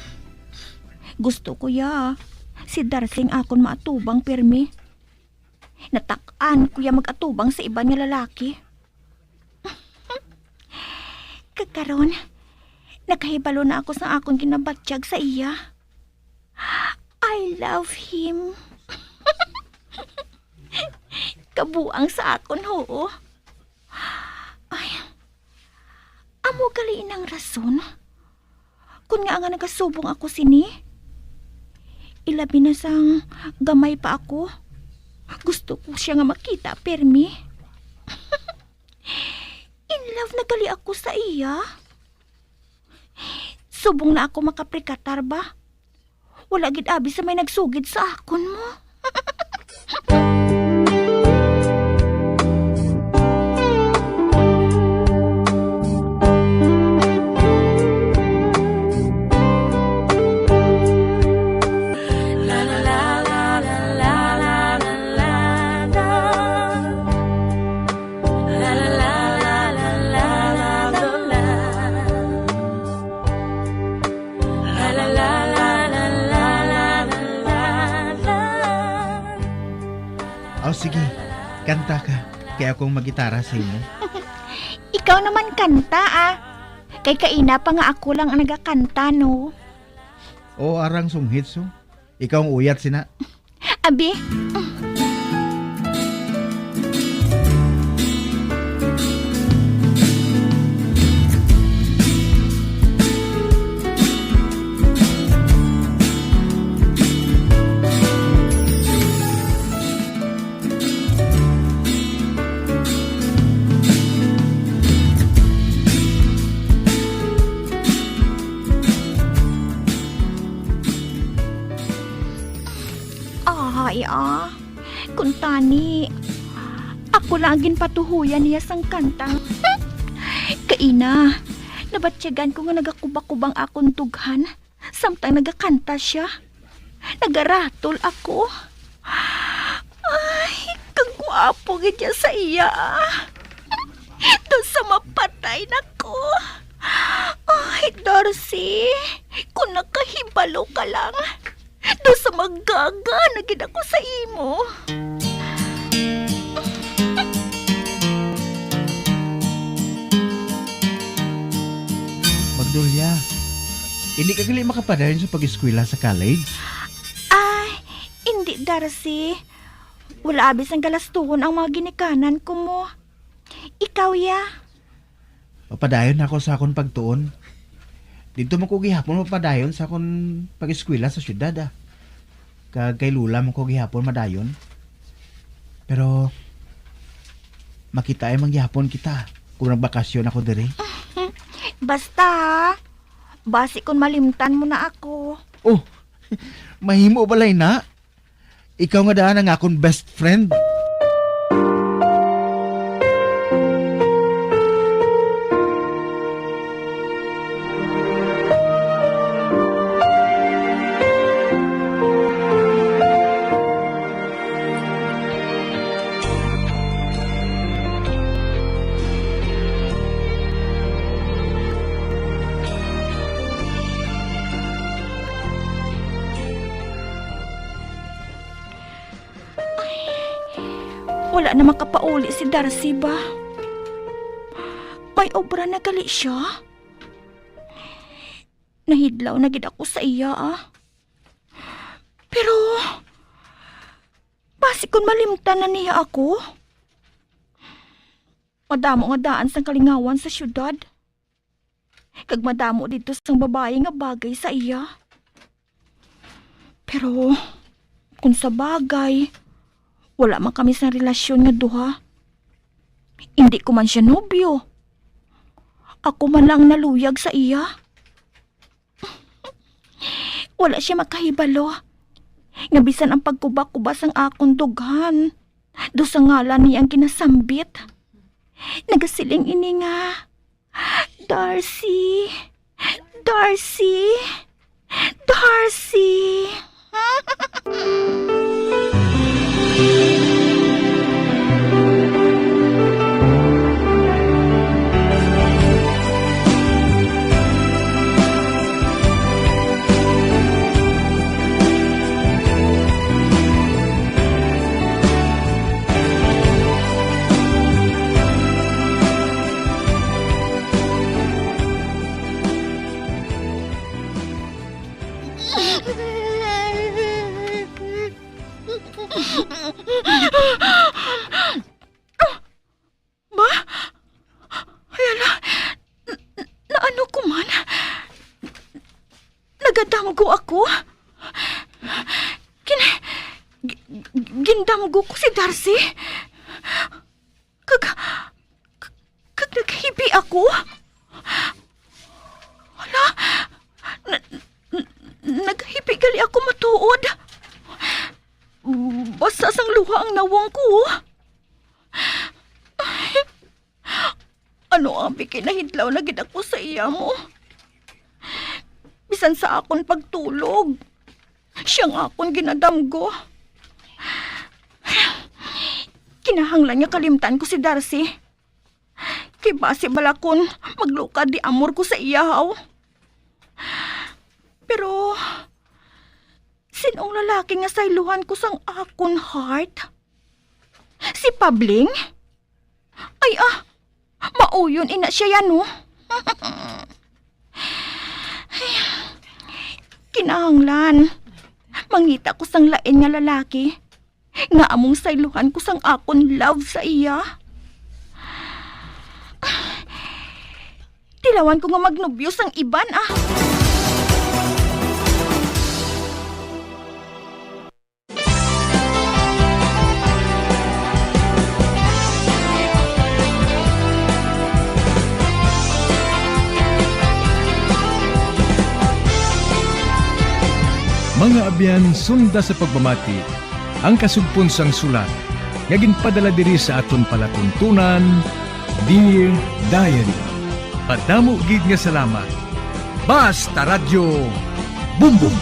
Gusto ko ya, si Darsing akon maatubang pirmi. Natak-an ko ya mag-atubang sa iba nga lalaki. Kakaron, nakahibalo na ako sa akong ginabatsyag sa iya. I love him. Kabuang sa akon, hoo. Ay, amo gali ng rason. Kung nga nga nagasubong ako sini, ilabi na sang gamay pa ako. Gusto ko siya nga makita, permi. In love na gali ako sa iya. Subong na ako makaprikatar ba? Wala gid abi sa may nagsugid sa akon mo. O sige, kanta ka. Kaya akong magitara sa inyo. Ikaw naman kanta ah. Kay kaina pa nga ako lang ang nagakanta no. O arang sunghit so. Ikaw ang uyat sina. Abi. Ay kung tani, ako lang ginpatuhuyan niya sang kantang. Kaina, nabatsyagan ko nga nagakubak-kubang akong tughan, samtang nagakanta siya. Nagaratol ako. Ay, kagwapo ganyan sa iya. Doon sa mapatay na ko. Ay, Darcy, kung nakahibalo ka lang, doon sa magaga, naging ako sa imo. Magdulya, hindi ka gali makapadayon sa pag-eskwela sa college? Ay, hindi Darcy. Wala abis ang galastuhon ang mga ginikanan ko mo. Ikaw ya? Mapadayon ako sa akong pagtuon. Dito mo ko gihapon mapadayon sa akong pag-eskwela sa syudad ah. Kag kay Lula mo ko gihapon madayon. Pero makita ay manggihapon kita kung nagbakasyon ako diri. Basta, basi kung malimtan mo na ako. Oh, mahimo balay na. Ikaw nga daan ang akong best friend. Wala na makapauli si Darcy ba? May obra na gali siya? Nahidlaw na gid ako sa iya ah. Pero, basi kung malimtan na niya ako. Madamo nga daan sang kalingawan sa syudad. Kag madamo dito sang babae nga bagay sa iya. Pero, kung sa bagay, wala man kami sa relasyon nga duha. Hindi ko man siya nobyo. Ako man lang naluyag sa iya. Wala siya makahibalo. Nga bisan ang pagkubak-kubas ang akong dughan. Do sa ngalan niya ang kinasambit. Nagasiling ini nga. Darcy. Darcy. Darcy. ginadamgo ko si Darcy. Kag naghibi ako. Hala, naghibi gali ako matuod. Basta sang luha ang nawang ko. Ano ang bikinahidlaw na gid ako sa iya mo? Bisan sa akon pagtulog, siyang akon ginadamgo. Kinahanglan niya kalimtan ko si Darcy. Kay base balakon maglukad di amor ko sa iyahaw. Pero sinong lalaki nga sayluhan ko sang akon heart? Si Pabling? Ay mauyon ina siya yan, no? Kinahanglan mangita ko sang lain nga lalaki nga among sayluhan ko sang akon love sa iya. Tilawan ko nga magnobyo sang iban, Mga abyan, sunda sa pagmamati, ang kasugpon sang sulat, ngaging padala diri sa aton palatuntunan, Dear Diary. Padamo gid nga salamat. Basta Radyo Bumbum.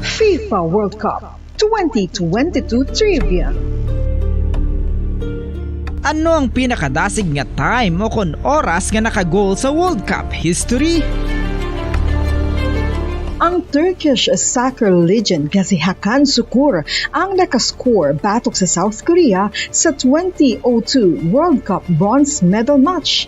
FIFA World Cup 2022 Trivia. Ano ang pinakadasig nga time o kon oras nga nakagol sa World Cup history? Ang Turkish soccer legend nga si Hakan Şükür ang nakascore batok sa South Korea sa 2002 World Cup bronze medal match.